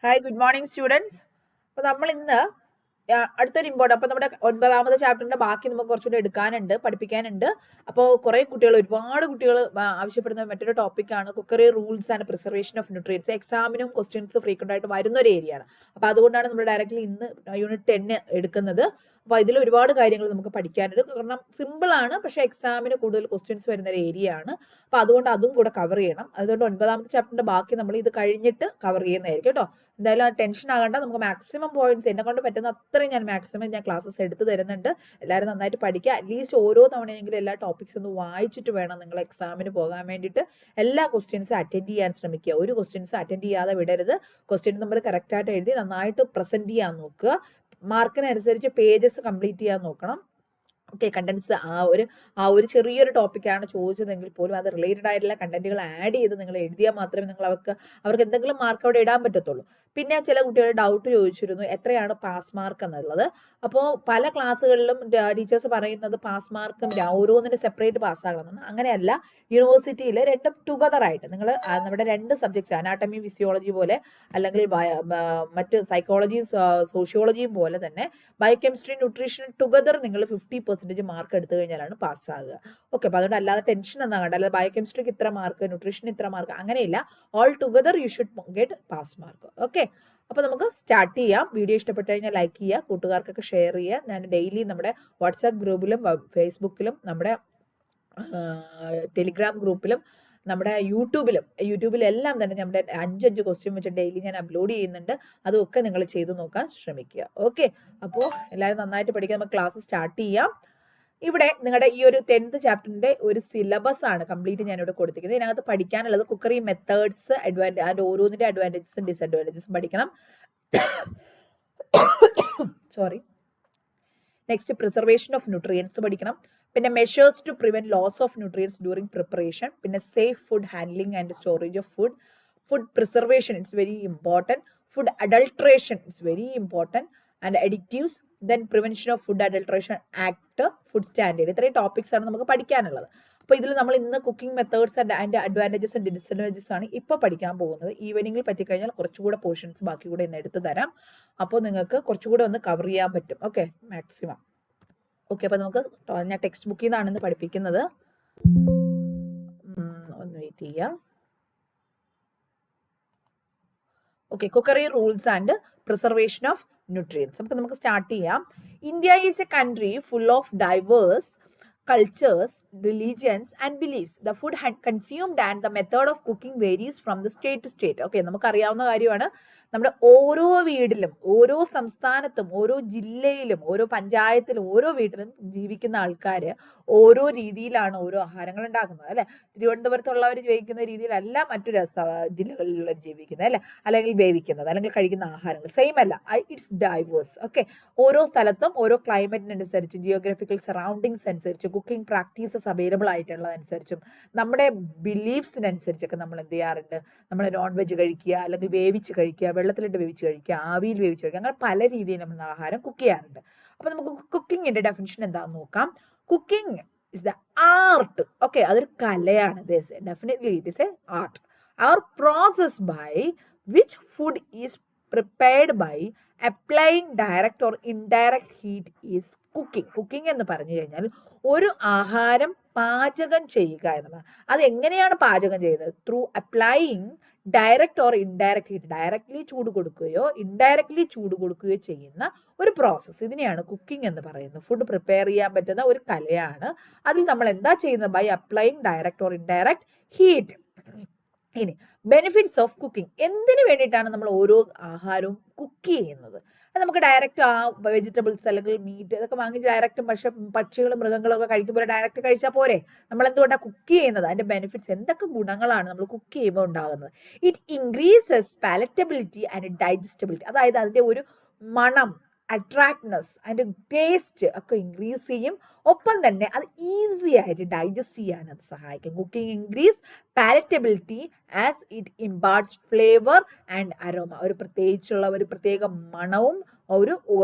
Hi, good morning students. അപ്പോൾ നമ്മൾ ഇന്ന് അടുത്തൊരു ഇമ്പോർട്ടൻ്റ്, അപ്പോൾ നമ്മുടെ 9ാമത്തെ ചാപ്റ്ററിൻ്റെ ബാക്കി നമുക്ക് കുറച്ചുകൂടി എടുക്കാനുണ്ട്, പഠിപ്പിക്കാനുണ്ട്. അപ്പോൾ കുറേ കുട്ടികൾ, ഒരുപാട് കുട്ടികൾ ആവശ്യപ്പെടുന്ന മറ്റൊരു ടോപ്പിക്കാണ് cookery rules and preservation of nutrients. എക്സാമിനും ക്വസ്റ്റ്യൻസ് ഫ്രീക്വൻ്റ് ആയിട്ട് വരുന്ന ഒരു ഏരിയയാണ്. അപ്പോൾ അതുകൊണ്ടാണ് നമ്മൾ ഡയറക്റ്റ്ലി ഇന്ന് യൂണിറ്റ് 10 എടുക്കുന്നത്. അപ്പോൾ ഇതിൽ ഒരുപാട് കാര്യങ്ങൾ നമുക്ക് പഠിക്കാനുണ്ട്. കാരണം സിമ്പിളാണ്, പക്ഷേ എക്സാമിന് കൂടുതൽ ക്വസ്റ്റ്യൻസ് വരുന്ന ഒരു ഏരിയ ആണ്. അപ്പോൾ അതുകൊണ്ട് അതും കൂടെ കവർ ചെയ്യണം. അതുകൊണ്ട് 9ാമത്തെ ചാപ്റ്ററിൻ്റെ ബാക്കി നമ്മൾ ഇത് കഴിഞ്ഞിട്ട് കവർ ചെയ്യുന്നതായിരിക്കും കേട്ടോ. എന്തായാലും ടെൻഷൻ ആകണ്ട, നമുക്ക് മാക്സിമം പോയിന്റ്സ് എന്നെ കൊണ്ട് പറ്റുന്ന അത്രയും ഞാൻ മാക്സിമം ക്ലാസ്സസ് എടുത്ത് തരുന്നുണ്ട്. എല്ലാവരും നന്നായിട്ട് പഠിക്കുക. അറ്റ്ലീസ്റ്റ് ഓരോ തവണയെങ്കിലും എല്ലാ ടോപ്പിക്സ് ഒന്ന് വായിച്ചിട്ട് വേണം നിങ്ങൾ എക്സാമിന് പോകാൻ വേണ്ടിയിട്ട്. എല്ലാ ക്വസ്റ്റ്യൻസും അറ്റൻഡ് ചെയ്യാൻ ശ്രമിക്കുക. ഒരു ക്വസ്റ്റ്യൻസ് അറ്റൻഡ് ചെയ്യാതെ വിടരുത്. ക്വസ്റ്റ്യൻ നമ്പർ കറക്റ്റായിട്ട് എഴുതി നന്നായിട്ട് പ്രസന്റ് ചെയ്യാൻ നോക്കുക. മാർക്കിനനുസരിച്ച് പേജസ് കംപ്ലീറ്റ് ചെയ്യാൻ നോക്കണം. ഓക്കെ, കണ്ടന്റ്സ് ആ ഒരു ചെറിയൊരു ടോപ്പിക്കാണ് ചോദിച്ചതെങ്കിൽ പോലും അത് റിലേറ്റഡ് ആയിട്ടുള്ള കണ്ടന്റുകൾ ആഡ് ചെയ്ത് നിങ്ങൾ എഴുതിയാൽ മാത്രമേ നിങ്ങൾ അവർക്ക് എന്തെങ്കിലും മാർക്ക് അവിടെ ഇടാൻ പറ്റത്തുള്ളൂ. പിന്നെ ചില കുട്ടികൾ ഡൗട്ട് ചോദിച്ചിരുന്നു, എത്രയാണ് പാസ് മാർക്ക് എന്നുള്ളത്. അപ്പോൾ പല ക്ലാസ്സുകളിലും ടീച്ചേഴ്സ് പറയുന്നത് പാസ് മാർക്കും ഓരോന്നിനും സെപ്പറേറ്റ് പാസ്സാകണമെന്ന്. അങ്ങനെയല്ല, യൂണിവേഴ്സിറ്റിയിൽ രണ്ടും ടുഗദർ ആയിട്ട് നിങ്ങൾ നമ്മുടെ രണ്ട് സബ്ജക്ട്സ്, അനാട്ടമി ഫിസിയോളജി പോലെ, അല്ലെങ്കിൽ മറ്റ് സൈക്കോളജിയും സോഷ്യോളജിയും പോലെ തന്നെ ബയോകെമിസ്ട്രി ന്യൂട്രീഷൻ ടുഗദർ നിങ്ങൾ 50% മാർക്ക് എടുത്തു കഴിഞ്ഞാലാണ് പാസ്സാകുക. ഓക്കെ, അപ്പോൾ അതുകൊണ്ട് അല്ലാതെ ടെൻഷൻ ഒന്നും കണ്ട, അല്ലാതെ ബയോകെമിസ്ട്രിക്ക് ഇത്ര മാർക്ക്, ന്യൂട്രീഷൻ ഇത്ര മാർക്ക്, അങ്ങനെയില്ല. All together you should get pass mark. Okay, അപ്പോൾ നമുക്ക് സ്റ്റാർട്ട് ചെയ്യാം. വീഡിയോ ഇഷ്ടപ്പെട്ടു കഴിഞ്ഞാൽ ലൈക്ക് ചെയ്യുക, കൂട്ടുകാർക്കൊക്കെ ഷെയർ ചെയ്യുക. ഞാൻ ഡെയിലി നമ്മുടെ വാട്സാപ്പ് ഗ്രൂപ്പിലും ഫേസ്ബുക്കിലും നമ്മുടെ ടെലിഗ്രാം ഗ്രൂപ്പിലും നമ്മുടെ യൂട്യൂബിലെല്ലാം തന്നെ നമ്മുടെ 5 ക്വസ്റ്റ്യൻ വെച്ച് ഡെയിലി ഞാൻ അപ്ലോഡ് ചെയ്യുന്നുണ്ട്. അതൊക്കെ നിങ്ങൾ ചെയ്തു നോക്കാൻ ശ്രമിക്കുക. ഓക്കെ, അപ്പോൾ എല്ലാവരും നന്നായിട്ട് പഠിക്കുക. നമുക്ക് ക്ലാസ് സ്റ്റാർട്ട് ചെയ്യാം. ഇവിടെ നിങ്ങളുടെ ഈ ഒരു 10th ചാപ്റ്ററിന്റെ ഒരു സിലബസ് ആണ് കംപ്ലീറ്റ് ഞാനിവിടെ കൊടുത്തിരിക്കുന്നത്. ഇതിനകത്ത് പഠിക്കാനുള്ളത് കുക്കറി മെത്തേഡ്സ്, അതിൻ്റെ ഓരോന്നിന്റെ അഡ്വാൻറ്റേജസും ഡിസഡ്വാൻറ്റേജസും പഠിക്കണം. Sorry. Next preservation of nutrients പഠിക്കണം. പിന്നെ measures to prevent loss of nutrients during preparation. പിന്നെ safe food handling and storage of food preservation it's very important. Food adulteration it's very important. And additives, then prevention of food adulteration act, food standard. ഇത്രയും topics ആണ് നമുക്ക് പഠിക്കാനുള്ളത്. അപ്പോൾ ഇതിൽ നമ്മൾ ഇന്ന് cooking methods and അതിൻ്റെ അഡ്വാൻറ്റേജസ് ആൻഡ് ഡിസഡ്വാൻറ്റേജസ് ആണ് ഇപ്പോൾ പഠിക്കാൻ പോകുന്നത്. ഈവനിങ്ങിൽ പറ്റിക്കഴിഞ്ഞാൽ കുറച്ചുകൂടെ പോർഷൻസ് ബാക്കി കൂടെ ഇന്ന് എടുത്ത് തരാം. അപ്പോൾ നിങ്ങൾക്ക് കുറച്ചുകൂടെ ഒന്ന് കവർ ചെയ്യാൻ പറ്റും. Okay, maximum. ഓക്കെ, അപ്പോൾ നമുക്ക് ഞാൻ ടെക്സ്റ്റ് ബുക്കിൽ നിന്നാണ് ഇന്ന് പഠിപ്പിക്കുന്നത്. ഒന്ന് വെയിറ്റ് ചെയ്യാം. Okay, cookery rules and preservation of nutrients. നമുക്ക് സ്റ്റാർട്ട് ചെയ്യാം. India is a country full of diverse cultures, religions and beliefs. The food consumed and the method of cooking varies from the state to state. Okay, നമുക്കറിയാവുന്ന കാര്യമാണ്. നമ്മുടെ ഓരോ വീട്ടിലും, ഓരോ സംസ്ഥാനത്തും, ഓരോ ജില്ലയിലും, ഓരോ പഞ്ചായത്തിലും, ഓരോ വീട്ടിലും ജീവിക്കുന്ന ആൾക്കാർ ഓരോ രീതിയിലാണ് ഓരോ ആഹാരങ്ങൾ ഉണ്ടാക്കുന്നത്, അല്ലേ? തിരുവനന്തപുരത്തുള്ളവർ ജീവിക്കുന്ന രീതിയിലല്ല മറ്റൊരു ജില്ലകളിലുള്ളവർ ജീവിക്കുന്നത്, അല്ലേ? അല്ലെങ്കിൽ വേവിക്കുന്നത്, അല്ലെങ്കിൽ കഴിക്കുന്ന ആഹാരങ്ങൾ സെയിം അല്ല. It's diverse. ഓക്കെ, ഓരോ സ്ഥലത്തും ഓരോ ക്ലൈമറ്റിനനുസരിച്ച്, ജിയോഗ്രഫിക്കൽ സറൗണ്ടിങ്സ് അനുസരിച്ച്, കുക്കിംഗ് പ്രാക്ടീസസ് അവൈലബിൾ ആയിട്ടുള്ളതനുസരിച്ചും, നമ്മുടെ ബിലീഫ്സിനനുസരിച്ചൊക്കെ നമ്മൾ എന്ത് ചെയ്യാറുണ്ട്? നമ്മൾ നോൺ വെജ് കഴിക്കുക, അല്ലെങ്കിൽ വേവിച്ച് കഴിക്കുക, വെള്ളത്തിലിട്ട് വേവിച്ച് കഴിക്കുക, ആവിയിൽ വേവിച്ച് കഴിക്കുക, അങ്ങനെ പല രീതിയിൽ നമ്മൾ ആഹാരം കുക്ക് ചെയ്യാറുണ്ട്. അപ്പോൾ നമുക്ക് കുക്കിങ്ങിന്റെ ഡെഫിനിഷൻ എന്താണെന്ന് നോക്കാം. Cooking is the art. Okay, അതൊരു കലയാണ്. Definitely it is a art. Our process by which food is prepared by applying direct or indirect heat is cooking. Cooking എന്ന് പറഞ്ഞു കഴിഞ്ഞാൽ ഒരു ആഹാരം പാചകം ചെയ്യുക എന്നതാണ്. അത് എങ്ങനെയാണ് പാചകം ചെയ്യുന്നത്? Through applying direct or indirect heat. Directly ചൂട് കൊടുക്കുകയോ ഇൻഡയറക്റ്റ്ലി ചൂട് കൊടുക്കുകയോ ചെയ്യുന്ന ഒരു പ്രോസസ്സ്, ഇതിനെയാണ് കുക്കിംഗ് എന്ന് പറയുന്നത്. ഫുഡ് പ്രിപ്പയർ ചെയ്യാൻ പറ്റുന്ന ഒരു കലയാണ്. അതിൽ നമ്മൾ എന്താ ചെയ്യുന്നത്? By applying direct or indirect heat. ഇനി ബെനിഫിറ്റ്സ് ഓഫ് കുക്കിംഗ്. എന്തിനു വേണ്ടിയിട്ടാണ് നമ്മൾ ഓരോ ആഹാരവും കുക്ക് ചെയ്യുന്നത്? അത് നമുക്ക് ഡയറക്റ്റ് ആ വെജിറ്റബിൾസ് അല്ലെങ്കിൽ മീറ്റ് ഇതൊക്കെ വാങ്ങിച്ച് ഡയറക്റ്റ് പക്ഷികളും മൃഗങ്ങളും ഒക്കെ കഴിക്കുമ്പോൾ ഡയറക്റ്റ് കഴിച്ചാൽ പോരെ? നമ്മൾ എന്തുകൊണ്ടാണ് കുക്ക് ചെയ്യുന്നത്? അതിൻ്റെ ബെനിഫിറ്റ്സ്, എന്തൊക്കെ ഗുണങ്ങളാണ് നമ്മൾ കുക്ക് ചെയ്യുമ്പോൾ ഉണ്ടാകുന്നത്? It increases palatability and digestibility. അതായത് അതിൻ്റെ ഒരു മണം, അട്രാക്ട്നെസ്, അതിൻ്റെ ടേസ്റ്റ് ഒക്കെ ഇൻക്രീസ് ചെയ്യും. ഒപ്പം തന്നെ അത് ഈസി ആയിട്ട് ഡൈജസ്റ്റ് ചെയ്യാൻ അത് സഹായിക്കും. Cooking increase palatability as it imparts flavour and aroma. ഒരു പ്രത്യേക മണവും ഒരു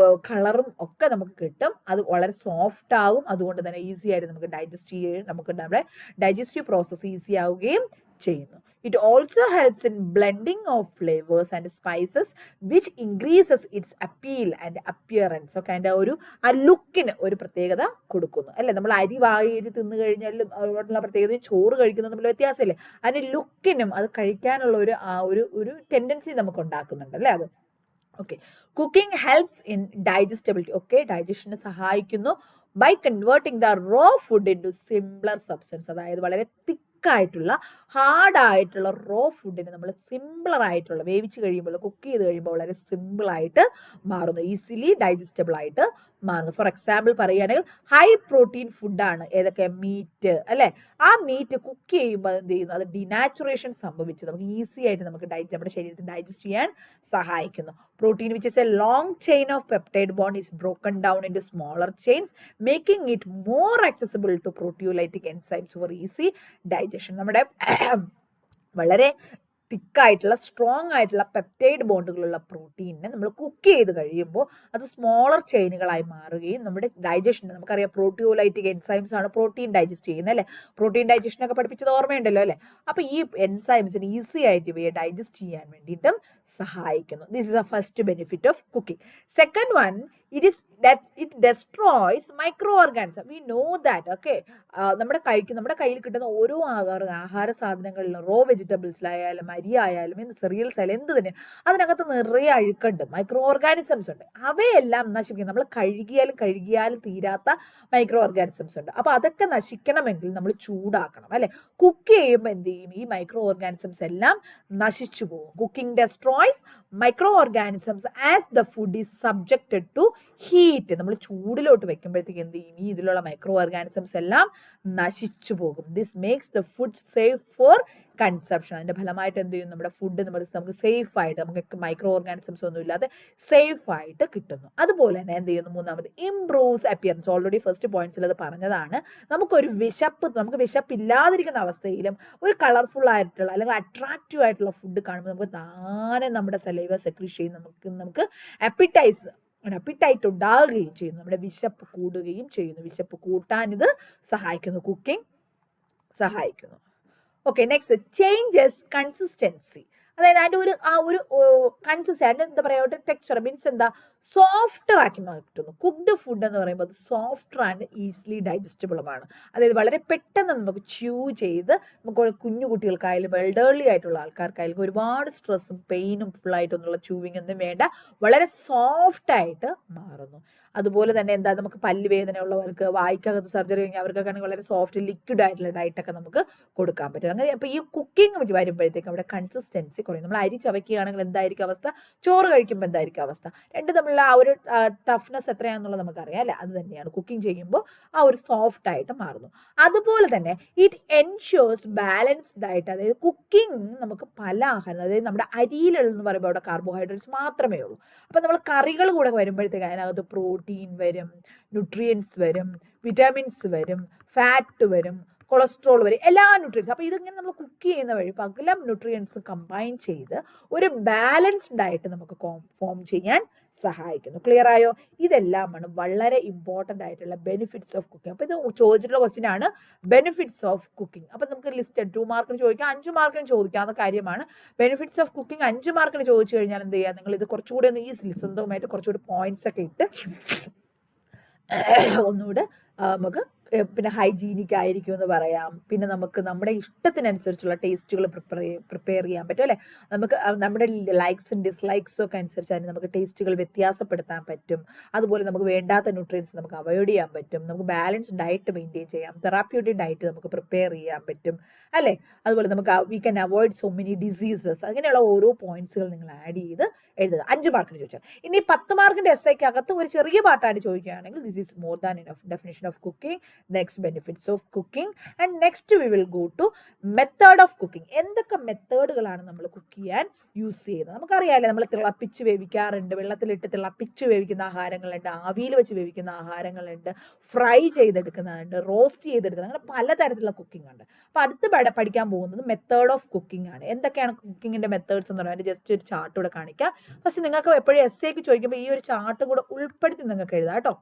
കളറും ഒക്കെ നമുക്ക് കിട്ടും. അത് വളരെ സോഫ്റ്റ് ആകും. അതുകൊണ്ട് തന്നെ ഈസി ആയിട്ട് നമുക്ക് ഡൈജസ്റ്റ് ചെയ്യുകയും, നമുക്ക് നമ്മുടെ ഡൈജസ്റ്റീവ് പ്രോസസ്സ് ഈസി ആവുകയും ചെയ്യുന്നു. It also helps in blending of flavors and spices, which increases its appeal and appearance. ഒക്കെ അതിൻ്റെ ആ ലുക്കിന് ഒരു പ്രത്യേകത കൊടുക്കുന്നു അല്ലേ. നമ്മൾ അരി വാരി തിന്നു കഴിഞ്ഞാലും അതുകൊണ്ടുള്ള പ്രത്യേകതയും ചോറ് കഴിക്കുന്നത് തമ്മിൽ വ്യത്യാസമില്ലേ. അതിന് ലുക്കിനും അത് കഴിക്കാനുള്ള ഒരു ടെൻഡൻസി നമുക്ക് ഉണ്ടാക്കുന്നുണ്ട് അല്ലേ അത്. Okay, cooking helps in digestibility. Okay, ഡൈജഷന് സഹായിക്കുന്നു by converting the raw food into simpler substance. അതായത് വളരെ തിക്കായിട്ടുള്ള ഹാർഡായിട്ടുള്ള റോ ഫുഡിന് നമ്മൾ സിമ്പിളർ ആയിട്ടുള്ള വേവിച്ച് കഴിയുമ്പോൾ കുക്ക് ചെയ്ത് കഴിയുമ്പോൾ വളരെ സിമ്പിളായിട്ട് മാറുന്നു, ഈസിലി ഡൈജസ്റ്റബിൾ ആയിട്ട് മാറുന്നു. ഫോർ എക്സാമ്പിൾ പറയുകയാണെങ്കിൽ ഹൈ പ്രോട്ടീൻ ഫുഡാണ് ഏതൊക്കെ, മീറ്റ് അല്ലേ. ആ മീറ്റ് കുക്ക് ചെയ്യുമ്പോൾ എന്ത് ചെയ്യുന്നു, അത് ഡിനാച്ചുറേഷൻ സംഭവിച്ച് നമുക്ക് ഈസി ആയിട്ട് നമുക്ക് നമ്മുടെ ശരീരത്തിൽ ഡൈജസ്റ്റ് ചെയ്യാൻ സഹായിക്കുന്നു. Protein which is a long chain of peptide bond is broken down into smaller chains, making it more accessible to proteolytic enzymes for easy digestion. നമ്മുടെ വളരെ തിക്കായിട്ടുള്ള സ്ട്രോങ് ആയിട്ടുള്ള പെപ്റ്റൈഡ് ബോണ്ടുകളുള്ള പ്രോട്ടീനിനെ നമ്മൾ കുക്ക് ചെയ്ത് കഴിയുമ്പോൾ അത് സ്മോളർ ചെയിനുകളായി മാറുകയും നമ്മുടെ ഡൈജഷന്, നമുക്കറിയാം പ്രോട്ടിയോലൈറ്റിക് എൻസൈംസ് ആണ് പ്രോട്ടീൻ ഡൈജസ്റ്റ് ചെയ്യുന്നത് അല്ലേ. പ്രോട്ടീൻ ഡൈജഷനൊക്കെ പഠിപ്പിച്ചത് ഓർമ്മയുണ്ടല്ലോ അല്ലേ. അപ്പോൾ ഈ എൻസൈംസിന് ഈസി ആയിട്ട് ഇവയെ ഡൈജസ്റ്റ് ചെയ്യാൻ വേണ്ടിയിട്ടും സഹായിക്കുന്നു. This is A first benefit of cooking. Second one, it destroys microorganisms. We know that. Okay, നമ്മുടെ കയ്യിൽ കിട്ടുന്ന ഓരോ ആഹാര സാധനങ്ങളിലും റോ വെജിറ്റബിൾസിലായാലും അരി ആയാലും സെറിയൽസ് ആയാലും എന്ത് തന്നെ അതിനകത്ത് നിറയെ അഴുക്കുണ്ട്, മൈക്രോ ഓർഗാനിസംസ് ഉണ്ട്. അവയെല്ലാം നശിപ്പിക്കും. നമ്മൾ കഴുകിയാലും തീരാത്ത മൈക്രോ ഓർഗാനിസംസ് ഉണ്ട്. അപ്പോൾ അതൊക്കെ നശിക്കണമെങ്കിൽ നമ്മൾ ചൂടാക്കണം അല്ലെ. കുക്ക് ചെയ്യുമ്പോൾ എന്ത് ചെയ്യും, ഈ മൈക്രോ ഓർഗാനിസംസ് എല്ലാം നശിച്ചു പോകും. Cooking destroys microorganisms as the food is subjected to heat. നമ്മൾ ചൂടിലോട്ട് വെക്കുമ്പോഴത്തേക്ക് എന്ത് ചെയ്യും, ഈ ഇതിലുള്ള മൈക്രോ ഓർഗാനിസംസ് എല്ലാം നശിച്ചു പോകും. This makes the food safe four consumption. അതിന്റെ ഫലമായിട്ട് എന്ത് ചെയ്യും, നമ്മുടെ ഫുഡ് നമുക്ക് സേഫ് ആയിട്ട്, നമുക്ക് മൈക്രോ ഓർഗാനിസംസ് ഒന്നും ഇല്ലാതെ സേഫ് ആയിട്ട് കിട്ടുന്നു. അതുപോലെ തന്നെ എന്ത് ചെയ്യുന്നു, മൂന്നാമത് ഇംപ്രൂവ്സ് അപ്പിയറൻസ്. ഓൾറെഡി ഫസ്റ്റ് പോയിന്റ്സിൽ അത് പറഞ്ഞതാണ്. നമുക്ക് വിശപ്പില്ലാതിരിക്കുന്ന അവസ്ഥയിലും ഒരു കളർഫുൾ ആയിട്ടുള്ള അല്ലെങ്കിൽ അട്രാക്റ്റീവ് ആയിട്ടുള്ള ഫുഡ് കാണുമ്പോൾ നമുക്ക് താനെ നമ്മുടെ സലൈവ സെക്രീറ്റ് ചെയ്യും, നമുക്ക് അപ്പിറ്റൈറ്റ് ഉണ്ടാകുകയും ചെയ്യുന്നു, നമ്മുടെ വിശപ്പ് കൂടുകയും ചെയ്യുന്നു. വിശപ്പ് കൂട്ടാൻ ഇത് സഹായിക്കുന്നു, കുക്കിംഗ് സഹായിക്കുന്നു. Okay, next, changes consistency. അതായത് അതിൻ്റെ ഒരു കൺസിസ്റ്റൻസി, അതിൻ്റെ എന്താ പറയുക, ടെക്സ്ചർ മീൻസ് എന്താ, സോഫ്റ്റർ ആക്കി മാറ്റുന്നു. കുക്ക്ഡ് ഫുഡ് എന്ന് പറയുമ്പോൾ അത് സോഫ്റ്റർ ആൻഡ് ഈസിലി ഡൈജസ്റ്റബിളുമാണ്. അതായത് വളരെ പെട്ടെന്ന് നമുക്ക് ച്യൂ ചെയ്ത്, നമുക്ക് കുഞ്ഞു കുട്ടികൾക്കായാലും എൽഡർലി ആയിട്ടുള്ള ആൾക്കാർക്കായാലും ഒരുപാട് സ്ട്രെസ്സും പെയിനും ഫുള്ളായിട്ടൊന്നുള്ള ച്യൂവിങ് ഒന്നും വേണ്ട, വളരെ സോഫ്റ്റായിട്ട് മാറുന്നു. അതുപോലെ തന്നെ എന്താ, നമുക്ക് പല്ലുവേദന ഉള്ളവർക്ക്, വായിക്കകത്ത് സർജറി കഴിഞ്ഞാൽ അവർക്കൊക്കെ ആണെങ്കിൽ വളരെ സോഫ്റ്റ് ലിക്വിഡ് ആയിട്ടുള്ള ഡയറ്റൊക്കെ നമുക്ക് കൊടുക്കാൻ പറ്റും. അങ്ങനെ അപ്പോൾ ഈ കുക്കിംഗ് വരുമ്പോഴത്തേക്ക് അവിടെ കൺസിസ്റ്റൻസി കുറയും. നമ്മൾ അരി ചവയ്ക്കുകയാണെങ്കിൽ എന്തായിരിക്കും അവസ്ഥ, ചോറ് കഴിക്കുമ്പോൾ എന്തായിരിക്കും അവസ്ഥ, രണ്ടും തമ്മിലുള്ള ആ ഒരു ടഫ്നെസ് എത്രയാണെന്നുള്ളത് നമുക്കറിയാം അല്ലേ. അത് തന്നെയാണ് കുക്കിംഗ് ചെയ്യുമ്പോൾ ആ ഒരു സോഫ്റ്റ് ആയിട്ട് മാറുന്നു. അതുപോലെ തന്നെ ഇറ്റ് എൻഷ്യൂർസ് ബാലൻസ്ഡ് ഡയറ്റ്. അതായത് കുക്കിംഗ് നമുക്ക് പല ആഹാരം, അതായത് നമ്മുടെ അരിയിലെന്ന് പറയുമ്പോൾ അവിടെ കാർബോഹൈഡ്രേറ്റ്സ് മാത്രമേ ഉള്ളൂ. അപ്പോൾ നമ്മൾ കറികൾ കൂടെ വരുമ്പോഴത്തേക്ക് അതിനകത്ത് പ്രോട്ടീൻ വരും, ന്യൂട്രിയൻസ് വരും, വിറ്റാമിൻസ് വരും, ഫാറ്റ് വരും, കൊളസ്ട്രോൾ വരും, എല്ലാ ന്യൂട്രിയൻസ്. അപ്പോൾ ഇതിങ്ങനെ നമ്മൾ കുക്ക് ചെയ്യുന്ന വഴി പകലം ന്യൂട്രിയൻസ് കമ്പൈൻ ചെയ്ത് ഒരു ബാലൻസ്ഡ് ഡയറ്റ് നമുക്ക് ഫോം ചെയ്യാൻ സഹായിക്കുന്നു. ക്ലിയർ ആയോ? ഇതെല്ലാമാണ് വളരെ ഇമ്പോർട്ടൻ്റ് ആയിട്ടുള്ള ബെനിഫിറ്റ്സ് ഓഫ് കുക്കിംഗ്. അപ്പോൾ ഇത് ചോദിച്ചിട്ടുള്ള ക്വസ്റ്റ്യൻ ആണ്, ബെനിഫിറ്റ്സ് ഓഫ് കുക്കിംഗ്. അപ്പോൾ നമുക്ക് ലിസ്റ്റ് 2 മാർക്കിന് ചോദിക്കാം, 5 മാർക്കിന് ചോദിക്കാവുന്ന കാര്യമാണ്. ബെനിഫിറ്റ്സ് ഓഫ് കുക്കിംഗ് 5 മാർക്കിന് ചോദിച്ചു കഴിഞ്ഞാൽ എന്ത് ചെയ്യുക, നിങ്ങൾ ഇത് കുറച്ചുകൂടി ഒന്ന് ഈസിലി സ്വന്തമായിട്ട് കുറച്ചുകൂടി പോയിന്റ്സ് ഒക്കെ ഇട്ട് ഒന്നുകൂടെ നമുക്ക് പിന്നെ ഹൈജീനിക് ആയിരിക്കും എന്ന് പറയാം. പിന്നെ നമുക്ക് നമ്മുടെ ഇഷ്ടത്തിനനുസരിച്ചുള്ള ടേസ്റ്റുകൾ പ്രിപ്പയർ ചെയ്യാൻ പറ്റും അല്ലേ. നമുക്ക് നമ്മുടെ ലൈക്സും ഡിസ്ലൈക്സും ഒക്കെ അനുസരിച്ചാണ് നമുക്ക് ടേസ്റ്റുകൾ വ്യത്യാസപ്പെടുത്താൻ പറ്റും. അതുപോലെ നമുക്ക് വേണ്ടാത്ത ന്യൂട്രിയൻസ് നമുക്ക് അവോയ്ഡ് ചെയ്യാൻ പറ്റും. നമുക്ക് ബാലൻസ്ഡ് ഡയറ്റ് മെയിൻറ്റെയിൻ ചെയ്യാം, തെറാപ്യൂട്ടിക് ഡയറ്റ് നമുക്ക് പ്രിപ്പയർ ചെയ്യാൻ പറ്റും അല്ലേ. അതുപോലെ നമുക്ക് we can avoid so many diseases. അങ്ങനെയുള്ള ഓരോ പോയിന്റ്സുകൾ നിങ്ങൾ ആഡ് ചെയ്ത് എഴുതുക. 5 മാർക്കിന് ചോദിച്ചാൽ. ഇനി 10 മാർക്കിൻ്റെ എസ്സേക്കകത്ത് ഒരു ചെറിയ പാട്ടായിട്ട് ചോദിക്കുകയാണെങ്കിൽ this is more than enough definition of cooking, next benefits of cooking, and next we will go to method of cooking. എന്തൊക്കെ മെത്തേഡുകളാണ് നമ്മൾ കുക്ക് ചെയ്യാൻ യൂസ് ചെയ്യുന്നത്? നമുക്കറിയാമല്ലേ, നമ്മൾ തിളപ്പിച്ച് വേവിക്കാറുണ്ട്, വെള്ളത്തിലിട്ട് തിളപ്പിച്ച് വേവിക്കുന്ന ആഹാരങ്ങളുണ്ട്, ആവിയിൽ വെച്ച് വേവിക്കുന്ന ആഹാരങ്ങളുണ്ട്, ഫ്രൈ ചെയ്തെടുക്കുന്നതുണ്ട്, റോസ്റ്റ് ചെയ്തെടുക്കുന്നത്, അങ്ങനെ പലതരത്തിലുള്ള കുക്കിംഗ് ഉണ്ട്. അപ്പോൾ അടുത്ത് പഠിക്കാൻ പോകുന്നത് മെത്തേഡ് ഓഫ് കുക്കിംഗ് ആണ്. എന്തൊക്കെയാണ് കുക്കിങ്ങിൻ്റെ മെത്തേഡ്സ് എന്ന് പറയുന്നത് ജസ്റ്റ് ഒരു ചാർട്ട് കൂടെ കാണിക്കാം. പക്ഷെ നിങ്ങൾക്ക് എപ്പോഴും എസ്സേക്ക് ചോദിക്കുമ്പോൾ ഈ ഒരു ചാർട്ടും കൂടെ ഉൾപ്പെടുത്തി നിങ്ങൾക്ക് എഴുതാം കേട്ടോ.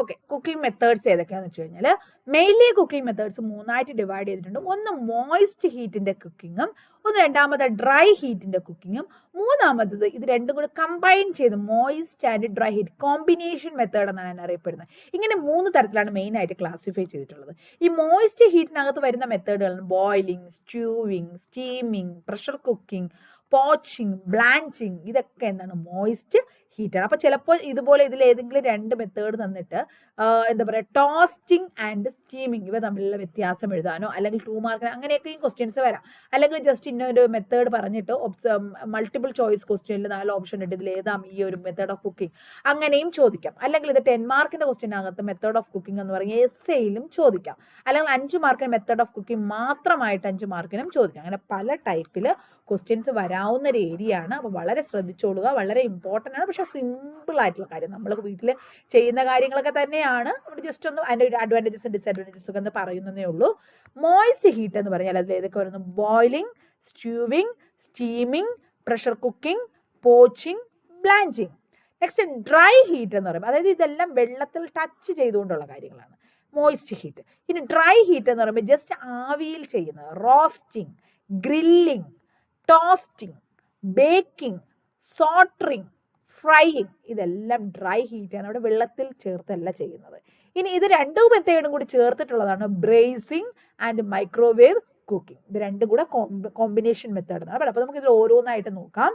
ഓക്കെ, കുക്കിംഗ് മെത്തേഡ്സ് ഏതൊക്കെയാണെന്ന് വെച്ച് കഴിഞ്ഞാൽ മെയിൻലി കുക്കിംഗ് മെത്തേഡ്സ് 3ആയിട്ട് ഡിവൈഡ് ചെയ്തിട്ടുണ്ട്. ഒന്ന് മോയിസ്റ്റ് ഹീറ്റിന്റെ കുക്കിങ്ങും, രണ്ടാമത് ഡ്രൈ ഹീറ്റിന്റെ കുക്കിങ്ങും, മൂന്നാമത്തത് ഇത് രണ്ടും കൂടെ കമ്പൈൻ ചെയ്ത് moist and dry heat combination method എന്നാണ് ഞാൻ അറിയപ്പെടുന്നത്. ഇങ്ങനെ 3 തരത്തിലാണ് മെയിൻ ആയിട്ട് ക്ലാസിഫൈ ചെയ്തിട്ടുള്ളത്. ഈ മോയിസ്റ്റ് ഹീറ്റിനകത്ത് വരുന്ന മെത്തേഡുകൾ boiling, stewing, steaming, pressure cooking, poaching, blanching, ഇതൊക്കെ എന്താണ് മോയിസ്റ്റ് ഹീറ്റാണ്. അപ്പോൾ ചിലപ്പോൾ ഇതുപോലെ ഇതിൽ ഏതെങ്കിലും 2 മെത്തേഡ് തന്നിട്ട് എന്താ പറയുക ടോസ്റ്റിംഗ് ആൻഡ് സ്റ്റീമിങ് ഇവ തമ്മിലുള്ള വ്യത്യാസം എഴുതാനോ അല്ലെങ്കിൽ 2 മാർക്കിന് അങ്ങനെയൊക്കെയും ക്വസ്റ്റ്യൻസ് വരാം. അല്ലെങ്കിൽ ജസ്റ്റ് ഇന്നൊരു മെത്തേഡ് പറഞ്ഞിട്ട് മൾട്ടിപ്പിൾ ചോയ്സ് ക്വസ്റ്റ്യനിൽ 4 ഓപ്ഷൻ ഇട്ട് ഇതിൽ ഏതാ ഈ ഒരു മെത്തേഡ് ഓഫ് കുക്കിംഗ് അങ്ങനെയും ചോദിക്കാം. അല്ലെങ്കിൽ ഇത് 10 മാർക്കിന്റെ ക്വസ്റ്റ്യനകത്ത് മെത്തേഡ് ഓഫ് കുക്കിംഗ് എന്ന് പറഞ്ഞാൽ എസ്സേയിലും ചോദിക്കാം. അല്ലെങ്കിൽ 5 മാർക്കിന് മെത്തേഡ് ഓഫ് കുക്കിംഗ് മാത്രമായിട്ട് 5 മാർക്കിനും ചോദിക്കാം. അങ്ങനെ പല ടൈപ്പിൽ ക്വസ്റ്റ്യൻസ് വരാവുന്ന ഒരു ഏരിയ ആണ്. അപ്പോൾ വളരെ ശ്രദ്ധിച്ചോളുക, വളരെ ഇമ്പോർട്ടൻ്റ് ആണ്. പക്ഷെ സിമ്പിൾ ആയിട്ടുള്ള കാര്യം നമ്മൾ വീട്ടിൽ ചെയ്യുന്ന കാര്യങ്ങളൊക്കെ തന്നെയാണ്. അവിടെ ജസ്റ്റ് ഒന്ന് അതിൻ്റെ അഡ്വാൻറ്റേജസും ഡിസഡ്വാൻറ്റേജസും ഒക്കെ ഒന്ന് പറയുന്നതേ ഉള്ളൂ. മോയിസ്റ്റ് ഹീറ്റ് എന്ന് പറഞ്ഞാൽ അതിൽ ഏതൊക്കെ വരുന്നു? Boiling, stewing, steaming, pressure cooking, poaching, blanching. Next dry heat എന്ന് പറയുമ്പോൾ അതായത് ഇതെല്ലാം വെള്ളത്തിൽ ടച്ച് ചെയ്തുകൊണ്ടുള്ള കാര്യങ്ങളാണ് മോയിസ്റ്റ് ഹീറ്റ്. ഇനി ഡ്രൈ ഹീറ്റ് എന്ന് പറയുമ്പോൾ ജസ്റ്റ് ആവിയിൽ ചെയ്യുന്നത് roasting, grilling, toasting, baking, sauteing, frying, ഇതെല്ലാം ഡ്രൈ ഹീറ്റാണ്. അവിടെ വെള്ളത്തിൽ ചേർത്തല്ല ചെയ്യുന്നത്. ഇനി ഇത് 2 മെത്തേഡും കൂടി ചേർത്തിട്ടുള്ളതാണ് ബ്രേസിംഗ് ആൻഡ് മൈക്രോവേവ് കുക്കിംഗ്. ഇത് രണ്ടും കൂടെ കോമ്പിനേഷൻ മെത്തേഡാണ്. അപ്പോൾ നമുക്ക് ഇതിൽ ഓരോന്നായിട്ട് നോക്കാം.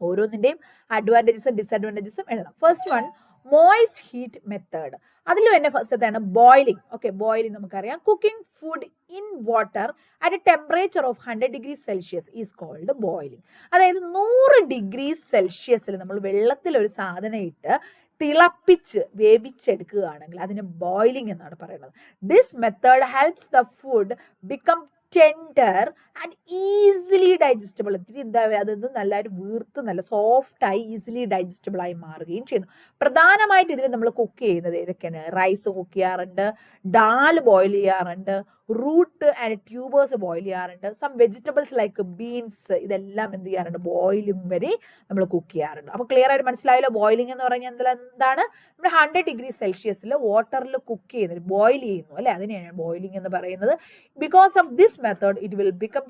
ഓരോന്നിൻ്റെയും അഡ്വാൻറ്റേജസും ഡിസഡ്വാൻറ്റേജസും എഴുതാം. First one moist heat method. അതിൽ തന്നെ ഫസ്റ്റത്താണ് ബോയിലിംഗ്. ഓക്കെ, ബോയിലിംഗ് നമുക്കറിയാം. Cooking food in water at a temperature of 100 degrees Celsius is called boiling. അതായത് 100 degrees Celsius നമ്മൾ വെള്ളത്തിൽ ഒരു സാധനം ഇട്ട് തിളപ്പിച്ച് വേവിച്ചെടുക്കുകയാണെങ്കിൽ അതിന് ബോയിലിംഗ് എന്നാണ് പറയുന്നത്. This method helps the food become tender and easily digestible. ഇത്തിരി എന്താ അതൊന്ന് നല്ലതായിട്ട് വീർത്ത് നല്ല സോഫ്റ്റായി ഈസിലി ഡൈജസ്റ്റബിൾ ആയി മാറുകയും ചെയ്യുന്നു. പ്രധാനമായിട്ട് ഇതിൽ നമ്മൾ കുക്ക് ചെയ്യുന്നത് ഏതൊക്കെയാണ്? റൈസ് കുക്ക് ചെയ്യാറുണ്ട്, ഡാൽ ബോയിൽ ചെയ്യാറുണ്ട്, റൂട്ട് ആൻഡ് ട്യൂബേഴ്സ് ബോയിൽ ചെയ്യാറുണ്ട്, സം വെജിറ്റബിൾസ് ലൈക്ക് ബീൻസ്, ഇതെല്ലാം എന്ത് ചെയ്യാറുണ്ട്? ബോയിലിംഗ് വരെ നമ്മൾ കുക്ക് ചെയ്യാറുണ്ട്. അപ്പോൾ ക്ലിയർ ആയിട്ട് മനസ്സിലായല്ലോ. ബോയിലിംഗ് എന്ന് പറഞ്ഞാൽ എന്താണ്? നമ്മൾ 100 degrees Celsius വാട്ടറിൽ കുക്ക് ചെയ്യുന്നത്, ബോയിൽ ചെയ്യുന്നു അല്ലെ, അതിനെയാണ് ബോയിലിംഗ് എന്ന് പറയുന്നത്. Because of this method it will become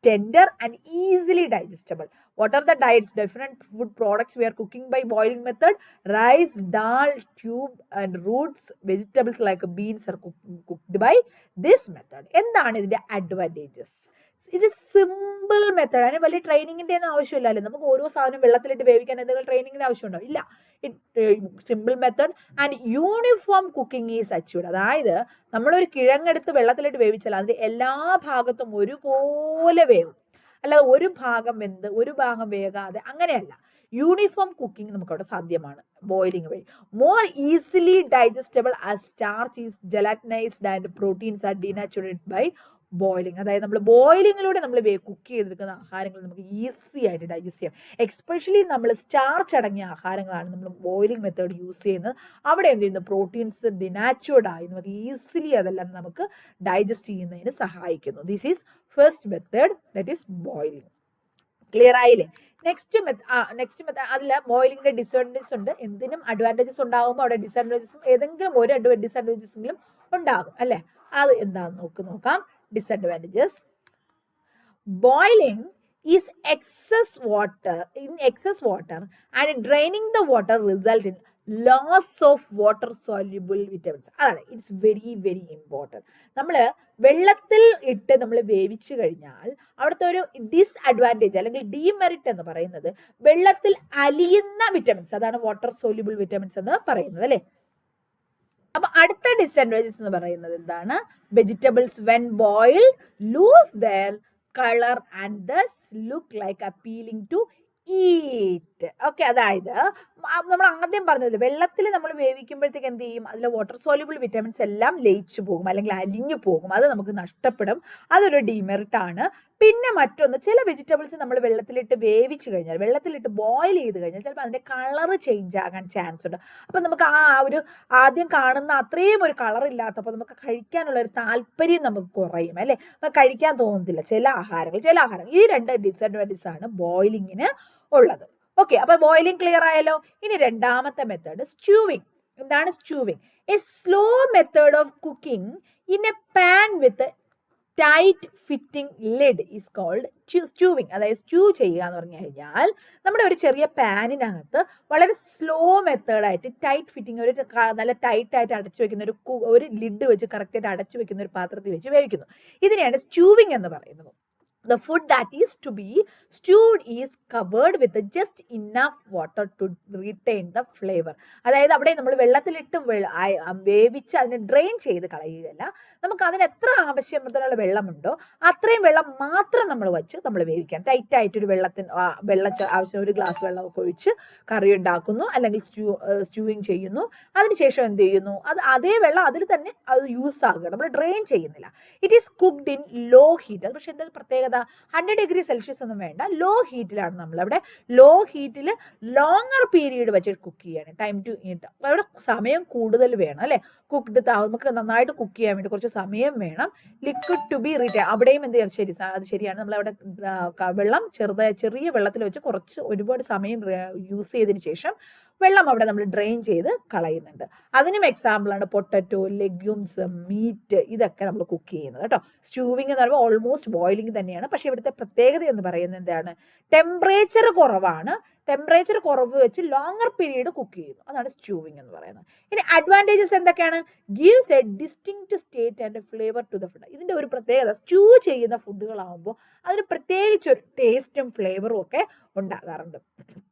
tender and easily digestible. What are the diets? Different food products we are cooking by boiling method. Rice, dal, tube and roots, vegetables like beans are cooked by this method. എന്താണ് ഇതിന്റെ advantages? ഇത് simple method ആണ്. വലിയ ട്രെയിനിങ്ങിൻ്റെ ഒന്നും ആവശ്യമില്ലല്ലോ. നമുക്ക് ഓരോ സാധനം വെള്ളത്തിലിട്ട് വേവിക്കാൻ എന്തെങ്കിലും ട്രെയിനിങ്ങിന് ആവശ്യമുണ്ടോ? ഇല്ല. Simple method and uniform cooking is achieved. അതായത് നമ്മളൊരു കിഴങ്ങെടുത്ത് വെള്ളത്തിലിട്ട് വേവിച്ചാൽ അതിൻ്റെ എല്ലാ ഭാഗത്തും ഒരുപോലെ വേവും. അല്ലാതെ ഒരു ഭാഗം വെന്ത് ഒരു ഭാഗം വേകാതെ അങ്ങനെയല്ല. യൂണിഫോം കുക്കിംഗ് നമുക്കവിടെ സാധ്യമാണ് ബോയിലിംഗ് വഴി. More easily digestible as starch is gelatinised and proteins are denatured by boiling. അതായത് നമ്മൾ ബോയിലിങ്ങിലൂടെ നമ്മൾ കുക്ക് ചെയ്തെടുക്കുന്ന ആഹാരങ്ങൾ നമുക്ക് ഈസി ആയിട്ട് ഡൈജസ്റ്റ് ചെയ്യാം. എക്സ്പെഷ്യലി നമ്മൾ സ്റ്റാർച്ച് അടങ്ങിയ ആഹാരങ്ങളാണ് നമ്മൾ ബോയിലിംഗ് മെത്തേഡ് യൂസ് ചെയ്യുന്നത്. അവിടെ എന്ത് ചെയ്യുന്നു? പ്രോട്ടീൻസ് ഡിനാച്ചുവേർഡ് ആയി നമുക്ക് ഈസിലി അതെല്ലാം നമുക്ക് ഡൈജസ്റ്റ് ചെയ്യുന്നതിന് സഹായിക്കുന്നു. This is first method, that is boiling. Clear ആയില്ലേ? നെക്സ്റ്റ് മെത്തേഡ് അതിൽ ബോയിലിങ്ങിന്റെ ഡിസഡ്വാൻറ്റേജസ് ഉണ്ട്. എന്തിനും അഡ്വാൻറ്റേജസ് ഉണ്ടാകുമ്പോൾ അവിടെ ഡിസഡ്വാൻറ്റേജസും ഏതെങ്കിലും ഒരു ഡിസഡ്വാൻറ്റേജസെങ്കിലും ഉണ്ടാകും അല്ലേ? അത് എന്താണെന്ന് നോക്കാം. Disadvantages. Boiling is excess water and draining the water result in loss of water soluble vitamins. അതാണ് ഇറ്റ്സ് വെരി വെരി ഇമ്പോർട്ടൻറ്റ്. നമ്മൾ വെള്ളത്തിൽ ഇട്ട് നമ്മൾ വേവിച്ചു കഴിഞ്ഞാൽ അവിടുത്തെ ഒരു ഡിസ്അഡ്വാൻറ്റേജ് അല്ലെങ്കിൽ ഡീമെറിറ്റ് എന്ന് പറയുന്നത് വെള്ളത്തിൽ അലിയുന്ന വിറ്റമിൻസ്, അതാണ് വാട്ടർ സോല്യൂബിൾ വിറ്റമിൻസ് എന്ന് പറയുന്നത് അല്ലേ. അപ്പൊ അടുത്ത ഡിസഡ്വാൻറ്റേജസ് എന്ന് പറയുന്നത് എന്താണ്? Vegetables when boil lose their colour and thus look like appealing to eat. Okay, അതായത് നമ്മൾ ആദ്യം പറഞ്ഞത് വെള്ളത്തിൽ നമ്മൾ വേവിക്കുമ്പോഴത്തേക്ക് എന്ത് ചെയ്യും? അതിലെ വാട്ടർ സോല്യൂബിൾ വിറ്റമിൻസ് എല്ലാം ലയിച്ചു പോകും അല്ലെങ്കിൽ അലിഞ്ഞു പോകും. അത് നമുക്ക് നഷ്ടപ്പെടും. അതൊരു ഡിമെറിറ്റ് ആണ്. പിന്നെ മറ്റൊന്ന്, ചില വെജിറ്റബിൾസ് നമ്മൾ വെള്ളത്തിലിട്ട് വേവിച്ച് കഴിഞ്ഞാൽ, വെള്ളത്തിലിട്ട് ബോയിൽ ചെയ്ത് കഴിഞ്ഞാൽ ചിലപ്പോൾ അതിൻ്റെ കളറ് ചേഞ്ച് ആകാൻ ചാൻസ് ഉണ്ട്. അപ്പം നമുക്ക് ആ ഒരു ആദ്യം കാണുന്ന അത്രയും ഒരു കളർ ഇല്ലാത്തപ്പോൾ നമുക്ക് കഴിക്കാനുള്ള ഒരു താല്പര്യം നമുക്ക് കുറയും അല്ലേ, നമുക്ക് കഴിക്കാൻ തോന്നുന്നില്ല ചില ആഹാരങ്ങൾ. ഈ 2 ഡിസഡ്വാൻറ്റേജസ് ആണ് ബോയിലിങ്ങിന് ഉള്ളത്. ഓക്കെ, അപ്പോൾ ബോയിലിംഗ് ക്ലിയർ ആയല്ലോ. ഇനി രണ്ടാമത്തെ മെത്തേഡ് സ്റ്റ്യൂവിങ്. എന്താണ് stewing? A slow method of cooking in a pan with tight fitting lid is called stewing. അതായത് സ്റ്റൂ ചെയ്യുക എന്ന് പറഞ്ഞു കഴിഞ്ഞാൽ നമ്മുടെ ഒരു ചെറിയ പാനിനകത്ത് വളരെ സ്ലോ മെത്തേഡായിട്ട് ടൈറ്റ് ഫിറ്റിംഗ്, ഒരു നല്ല ടൈറ്റായിട്ട് അടച്ചു വെക്കുന്ന ഒരു ലിഡ് വെച്ച് കറക്റ്റായിട്ട് അടച്ചു വെക്കുന്ന ഒരു പാത്രത്തിൽ വെച്ച് വേവിക്കുന്നു. ഇതിനെയാണ് സ്റ്റൂവിങ് എന്ന് പറയുന്നത്. The food that is to be stewed is covered with just enough water to retain the flavor. അതായത് അവിടെ നമ്മൾ വെള്ളത്തിലിട്ട് വേവിച്ച് അതിനെ ഡ്രെയിൻ ചെയ്ത് കളയുകയല്ല, നമുക്ക് അതിന് എത്ര ആവശ്യമുള്ള വെള്ളമുണ്ടോ അത്രയും വെള്ളം മാത്രം നമ്മൾ വെച്ച് നമ്മൾ വേവിക്കാം. ടൈറ്റായിട്ടൊരു ആവശ്യം ഒരു ഗ്ലാസ് വെള്ളമൊക്കെ ഒഴിച്ച് കറി ഉണ്ടാക്കുന്നു, അല്ലെങ്കിൽ സ്റ്റൂവിങ് ചെയ്യുന്നു. അതിനുശേഷം എന്ത് ചെയ്യുന്നു, അതേ വെള്ളം അതിൽ തന്നെ അത് യൂസ് ആകുക, നമ്മൾ ഡ്രെയിൻ ചെയ്യുന്നില്ല. It is cooked in low heat. അത് പക്ഷേ എന്താ പ്രത്യേകത, 100 ഡിഗ്രി സെൽഷ്യസ് ഒന്നും വേണ്ട, ലോ ഹീറ്റിലാണ് നമ്മളവിടെ. ലോ ഹീറ്റിൽ ലോങ്ങർ പീരീഡ് വെച്ച് കുക്ക് ചെയ്യാണ്. ടൈം ടു ഈറ്റ്, അവിടെ സമയം കൂടുതൽ വേണം അല്ലേ. കുക്ക്ഡ് നമുക്ക് നന്നായിട്ട് കുക്ക് ചെയ്യാൻ വേണ്ടി കുറച്ച് സമയം വേണം. ലിക്വിഡ് ടു ബി റിട്ടേൺ, അവിടെയും എന്ത് ശരി, അത് ശരിയാണ്. നമ്മളവിടെ വെള്ളം ചെറിയ വെള്ളത്തിൽ വെച്ച് ഒരുപാട് സമയം യൂസ് ചെയ്തതിന് ശേഷം വെള്ളം അവിടെ നമ്മൾ ഡ്രെയിൻ ചെയ്ത് കളയുന്നുണ്ട്. അതിനും എക്സാമ്പിളാണ് പൊട്ടറ്റോ, ലെഗ്യൂംസ്, മീറ്റ്, ഇതൊക്കെ നമ്മൾ കുക്ക് ചെയ്യുന്നത് കേട്ടോ. സ്റ്റൂവിങ് എന്ന് പറയുമ്പോൾ ഓൾമോസ്റ്റ് ബോയിലിംഗ് തന്നെയാണ്. പക്ഷേ ഇവിടുത്തെ പ്രത്യേകത എന്ന് പറയുന്നത് എന്താണ്, ടെമ്പറേച്ചർ കുറവാണ്. ടെമ്പറേച്ചർ കുറവ് വെച്ച് ലോങ്ങർ പീരീഡ് കുക്ക് ചെയ്യുന്നു, അതാണ് സ്റ്റൂവിങ് എന്ന് പറയുന്നത്. ഇനി അഡ്വാൻറ്റേജസ് എന്തൊക്കെയാണ്? Gives a distinct state and flavour to the food. ഇതിൻ്റെ ഒരു പ്രത്യേകത, സ്റ്റൂ ചെയ്യുന്ന ഫുഡുകളാകുമ്പോൾ അതിന് പ്രത്യേകിച്ചൊരു ടേസ്റ്റും ഫ്ലേവറും ഒക്കെ ഉണ്ടാകാറുണ്ട്.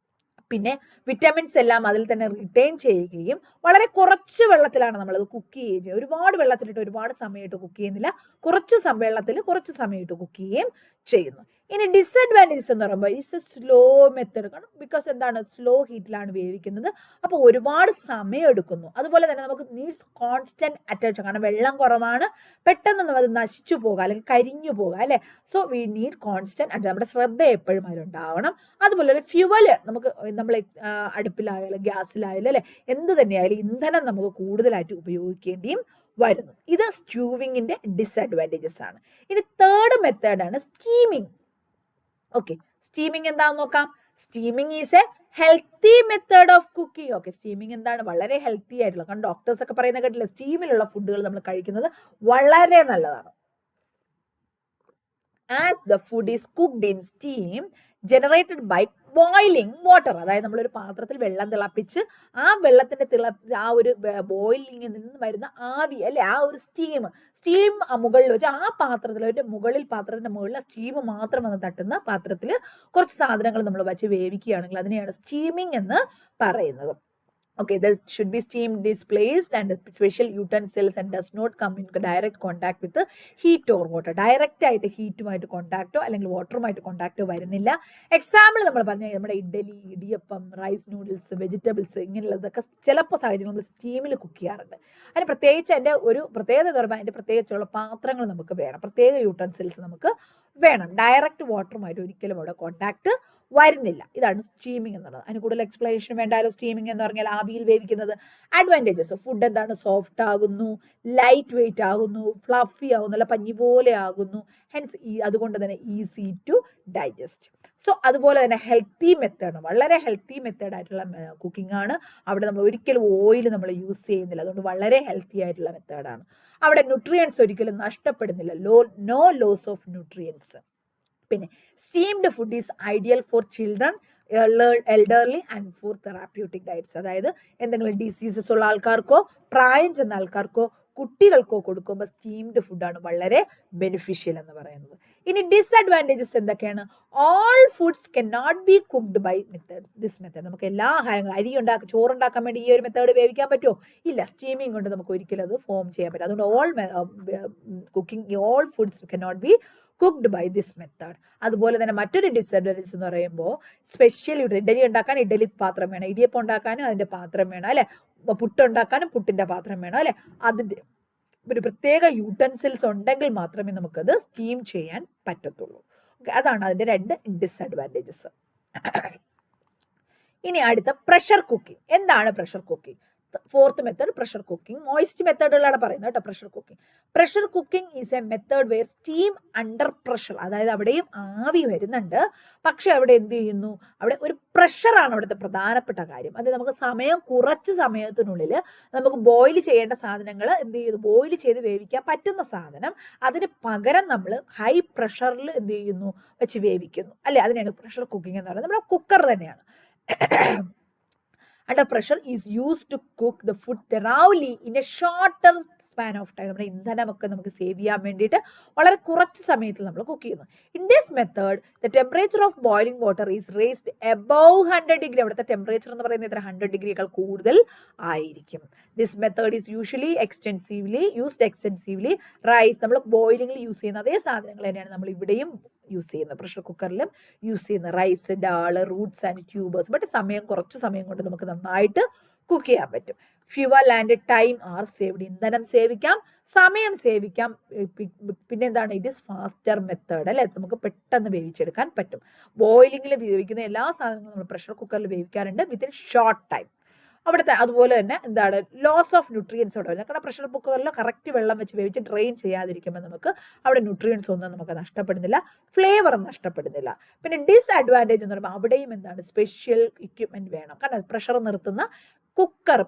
പിന്നെ വിറ്റാമിൻസ് എല്ലാം അതിൽ തന്നെ റിട്ടേൺ ചെയ്യുകയും വളരെ കുറച്ച് വെള്ളത്തിലാണ് നമ്മളത് കുക്ക് ചെയ്യുക. ഒരുപാട് വെള്ളത്തിലിട്ട് ഒരുപാട് സമയമായിട്ട് കുക്ക് ചെയ്യുന്നില്ല, കുറച്ച് വെള്ളത്തിൽ കുറച്ച് സമയമായിട്ട് കുക്ക് ചെയ്യുകയും ചെയ്യുന്നു. ഇനി ഡിസഡ്വാൻറ്റേജസ് എന്ന് പറയുമ്പോൾ ഇറ്റ്സ് എ സ്ലോ മെത്തേഡ്. കാരണം ബിക്കോസ് എന്താണ്, സ്ലോ ഹീറ്റിലാണ് വേവിക്കുന്നത്, അപ്പോൾ ഒരുപാട് സമയം എടുക്കുന്നു. അതുപോലെ തന്നെ നമുക്ക് നീഡ്സ് കോൺസ്റ്റന്റ് അറ്റൻഷൻ, കാരണം വെള്ളം കുറവാണ്, പെട്ടെന്ന് അത് നശിച്ചു പോകുക അല്ലെങ്കിൽ കരിഞ്ഞു പോകുക അല്ലേ. സോ വി നീഡ് കോൺസ്റ്റന്റ്, നമ്മുടെ ശ്രദ്ധ എപ്പോഴും അതിലുണ്ടാവണം. അതുപോലെ ഫ്യുവല് നമ്മൾ അടുപ്പിലായാലും ഗ്യാസിലായാലും അല്ലെ എന്ത് തന്നെയായാലും ഇന്ധനം നമുക്ക് കൂടുതലായിട്ട് ഉപയോഗിക്കേണ്ടിയും വരുന്നു. ഇത് സ്റ്റൂവിങ്ങിന്റെ ഡിസഡ്വാൻറ്റേജസ് ആണ്. ഇനി തേർഡ് മെത്തേഡാണ് സ്റ്റീമിങ്. ഓക്കെ, സ്റ്റീമിങ് എന്താണെന്ന് നോക്കാം. Steaming is A healthy method of cooking. Okay, steaming എന്താണ്, വളരെ ഹെൽത്തി ആയിട്ടുള്ള, കാരണം ഡോക്ടേഴ്സ് ഒക്കെ പറയുന്ന കേട്ടില്ല, സ്റ്റീമിലുള്ള ഫുഡുകൾ നമ്മൾ കഴിക്കുന്നത് വളരെ നല്ലതാണ്. As the food is cooked in steam generated by boiling water. അതായത് നമ്മളൊരു പാത്രത്തിൽ വെള്ളം തിളപ്പിച്ച് ആ വെള്ളത്തിന്റെ ആ ഒരു ബോയിലിംഗിൽ നിന്ന് വരുന്ന ആവി അല്ലെ, ആ ഒരു സ്റ്റീം മുകളിൽ വെച്ച് ആ പാത്രത്തിൻ്റെ മുകളിൽ സ്റ്റീം മാത്രം വന്ന് തട്ടുന്ന പാത്രത്തിൽ കുറച്ച് സാധനങ്ങൾ നമ്മൾ വെച്ച് വേവിക്കുകയാണെങ്കിൽ അതിനെയാണ് സ്റ്റീമിംഗ് എന്ന് പറയുന്നത്. Okay, that should be steam displaced and special utensils and does not come in direct contact with the heat or water. Direct ആയിട്ട് ഹീറ്റുമായിട്ട് കോണ്ടാക്റ്റോ അല്ലെങ്കിൽ വാട്ടറുമായിട്ട് കോണ്ടാക്റ്റോ വരുന്നില്ല. എക്സാമ്പിൾ നമ്മൾ പറഞ്ഞാൽ നമ്മുടെ idli, idiyappam, rice noodles, vegetables, ഇങ്ങനെയുള്ളതൊക്കെ ചിലപ്പോൾ സാഹചര്യം നമ്മൾ സ്റ്റീമിൽ കുക്ക് ചെയ്യാറുണ്ട്. അതിന് പ്രത്യേകിച്ച് അതിൻ്റെ ഒരു പ്രത്യേകത എന്ന് പറയുമ്പോൾ അതിൻ്റെ പ്രത്യേകിച്ചുള്ള പാത്രങ്ങൾ നമുക്ക് വേണം, പ്രത്യേക യൂട്ടൻസിൽസ് നമുക്ക് വേണം. ഡയറക്റ്റ് വാട്ടറുമായിട്ട് ഒരിക്കലും അവിടെ കോണ്ടാക്ട് വരുന്നില്ല. ഇതാണ് സ്റ്റീമിംഗ് എന്നുള്ളത്. അതിന് കൂടുതൽ എക്സ്പ്ലനേഷൻ വേണ്ടാലോ. സ്റ്റീമിംഗ് എന്ന് പറഞ്ഞാൽ ആവിയിൽ വേവിക്കുന്നത്. അഡ്വാൻറ്റേജസ്, ഫുഡ് എന്താണ്, സോഫ്റ്റ് ആകുന്നു, ലൈറ്റ് വെയിറ്റ് ആകുന്നു, ഫ്ലഫി ആകുന്നു, നല്ല പഞ്ഞി പോലെ ആകുന്നു. ഹെൻസ് അതുകൊണ്ട് തന്നെ ഈസി ടു ഡൈജസ്റ്റ്. സോ അതുപോലെ തന്നെ ഹെൽത്തി മെത്തേഡ്, വളരെ ഹെൽത്തി മെത്തേഡ് ആയിട്ടുള്ള കുക്കിംഗ് ആണ്. അവിടെ നമ്മൾ ഒരിക്കലും ഓയിൽ നമ്മൾ യൂസ് ചെയ്യുന്നില്ല, അതുകൊണ്ട് വളരെ ഹെൽത്തി ആയിട്ടുള്ള മെത്തേഡാണ്. അവിടെ ന്യൂട്രിയൻസ് ഒരിക്കലും നഷ്ടപ്പെടുന്നില്ല, നോ ലോസ് ഓഫ് ന്യൂട്രിയൻസ്. പിന്നെ steamed food is ideal for children, elderly and for therapeutic diets. അതായത് എന്തെങ്കിലും ഡിസീസസ് ഉള്ള ആൾക്കാർക്കോ പ്രായം ചെന്ന ആൾക്കാർക്കോ കുട്ടികൾക്കോ കൊടുക്കുമ്പോൾ സ്റ്റീംഡ് ഫുഡാണ് വളരെ ബെനിഫിഷ്യൽ എന്ന് പറയുന്നത്. ഇനി ഡിസഡ്വാൻറ്റേജസ് എന്തൊക്കെയാണ്? All foods can not be cooked by this method. നമുക്ക് എല്ലാ ആഹാരങ്ങളും ചോറുണ്ടാക്കാൻ വേണ്ടി ഈ ഒരു മെത്തേഡ് വേവിക്കാൻ പറ്റുമോ? ഇല്ല. സ്റ്റീമിങ് കൊണ്ട് നമുക്ക് ഒരിക്കലും അത് ഫോം ചെയ്യാൻ പറ്റും. അതുകൊണ്ട് all foods can not be cooked by this method. അതുപോലെ തന്നെ മറ്റൊരു ഡിസഡ്വാൻറ്റേജ് എന്ന് പറയുമ്പോൾ സ്പെഷ്യൽ ഇഡലി ഉണ്ടാക്കാൻ ഇഡലി പാത്രം വേണം, ഇടിയപ്പം ഉണ്ടാക്കാനും അതിൻ്റെ പാത്രം വേണം അല്ലെ, പുട്ടുണ്ടാക്കാനും പുട്ടിൻ്റെ പാത്രം വേണം അല്ലെ. അതിൻ്റെ ഒരു പ്രത്യേക യൂട്ടൻസിൽസ് ഉണ്ടെങ്കിൽ മാത്രമേ നമുക്കത് സ്റ്റീം ചെയ്യാൻ പറ്റത്തുള്ളൂ. അതാണ് അതിൻ്റെ 2 ഡിസഡ്വാൻറ്റേജസ്. ഇനി അടുത്ത പ്രഷർ കുക്കിംഗ്. എന്താണ് pressure cooking? Fourth method pressure cooking. Moist മെത്തേഡുകളാണ് പറയുന്നത് കേട്ടോ. Pressure cooking. Pressure cooking is a method where steam under pressure, അതായത് അവിടെയും ആവി വരുന്നുണ്ട്, പക്ഷെ അവിടെ എന്ത് ചെയ്യുന്നു, അവിടെ ഒരു പ്രഷറാണ് അവിടുത്തെ പ്രധാനപ്പെട്ട കാര്യം. അത് നമുക്ക് കുറച്ച് സമയത്തിനുള്ളിൽ നമുക്ക് ബോയിൽ ചെയ്യേണ്ട സാധനങ്ങൾ എന്ത് ചെയ്യുന്നു, ബോയിൽ ചെയ്ത് വേവിക്കാൻ പറ്റുന്ന സാധനം അതിന് പകരം നമ്മൾ ഹൈ പ്രഷറിൽ എന്ത് ചെയ്യുന്നു, വെച്ച് വേവിക്കുന്നു അല്ലെ. അതിനാണ് പ്രഷർ കുക്കിംഗ് എന്ന് പറയുന്നത്. നമ്മുടെ കുക്കർ തന്നെയാണ്. Under pressure is used to cook the food thoroughly in a shorter span of time. നമ്മുടെ ഇന്ധനമൊക്കെ നമുക്ക് സേവ് ചെയ്യാൻ വേണ്ടിയിട്ട് വളരെ കുറച്ച് സമയത്തിൽ നമ്മൾ കുക്ക് ചെയ്യുന്നു. In this method the temperature of boiling water is raised above 100 degree. അവിടുത്തെ ടെമ്പറേച്ചർ എന്ന് പറയുന്നത് ഇത്ര 100 ഡിഗ്രിയേക്കാൾ കൂടുതൽ ആയിരിക്കും. This method is usually used extensively rice. നമ്മൾ ബോയിലിംഗിൽ യൂസ് ചെയ്യുന്ന അതേ സാധനങ്ങൾ തന്നെയാണ് നമ്മൾ ഇവിടെയും യൂസ് ചെയ്യുന്നത്, പ്രഷർ കുക്കറിലും യൂസ് ചെയ്യുന്ന rice, dal, roots and tubers. But കുറച്ച് സമയം കൊണ്ട് നമുക്ക് നന്നായിട്ട് കുക്ക് ചെയ്യാൻ പറ്റും. Fuel and time are saved. ഇന്ധനം സേവിക്കാം, സമയം സേവിക്കാം. പിന്നെ എന്താണ്, ഇറ്റ് ഈസ് ഫാസ്റ്റർ മെത്തേഡ് അല്ലെ. നമുക്ക് പെട്ടെന്ന് വേവിച്ചെടുക്കാൻ പറ്റും. ബോയിലിംഗിൽ വേവിക്കുന്ന എല്ലാ സാധനങ്ങളും നമ്മൾ പ്രഷർ കുക്കറിൽ വേവിക്കാറുണ്ട് വിത്തിൻ ഷോർട്ട് ടൈം. അവിടുത്തെ അതുപോലെ തന്നെ എന്താണ്, ലോസ് ഓഫ് ന്യൂട്രിയൻസ് അവിടെ വരുന്നത്. കാരണം പ്രഷർ കുക്കറിൽ കറക്റ്റ് വെള്ളം വെച്ച് വേവിച്ച് ഡ്രെയിൻ ചെയ്യാതിരിക്കുമ്പോൾ നമുക്ക് അവിടെ ന്യൂട്രിയൻസ് ഒന്നും നമുക്ക് നഷ്ടപ്പെടുന്നില്ല, ഫ്ലേവർ നഷ്ടപ്പെടുന്നില്ല. പിന്നെ ഡിസ്അഡ്വാൻറ്റേജ് എന്ന് പറയുമ്പോൾ അവിടെയും എന്താണ്, സ്പെഷ്യൽ ഇക്വിപ്മെന്റ് വേണം. കാരണം പ്രഷർ നിർത്തുന്ന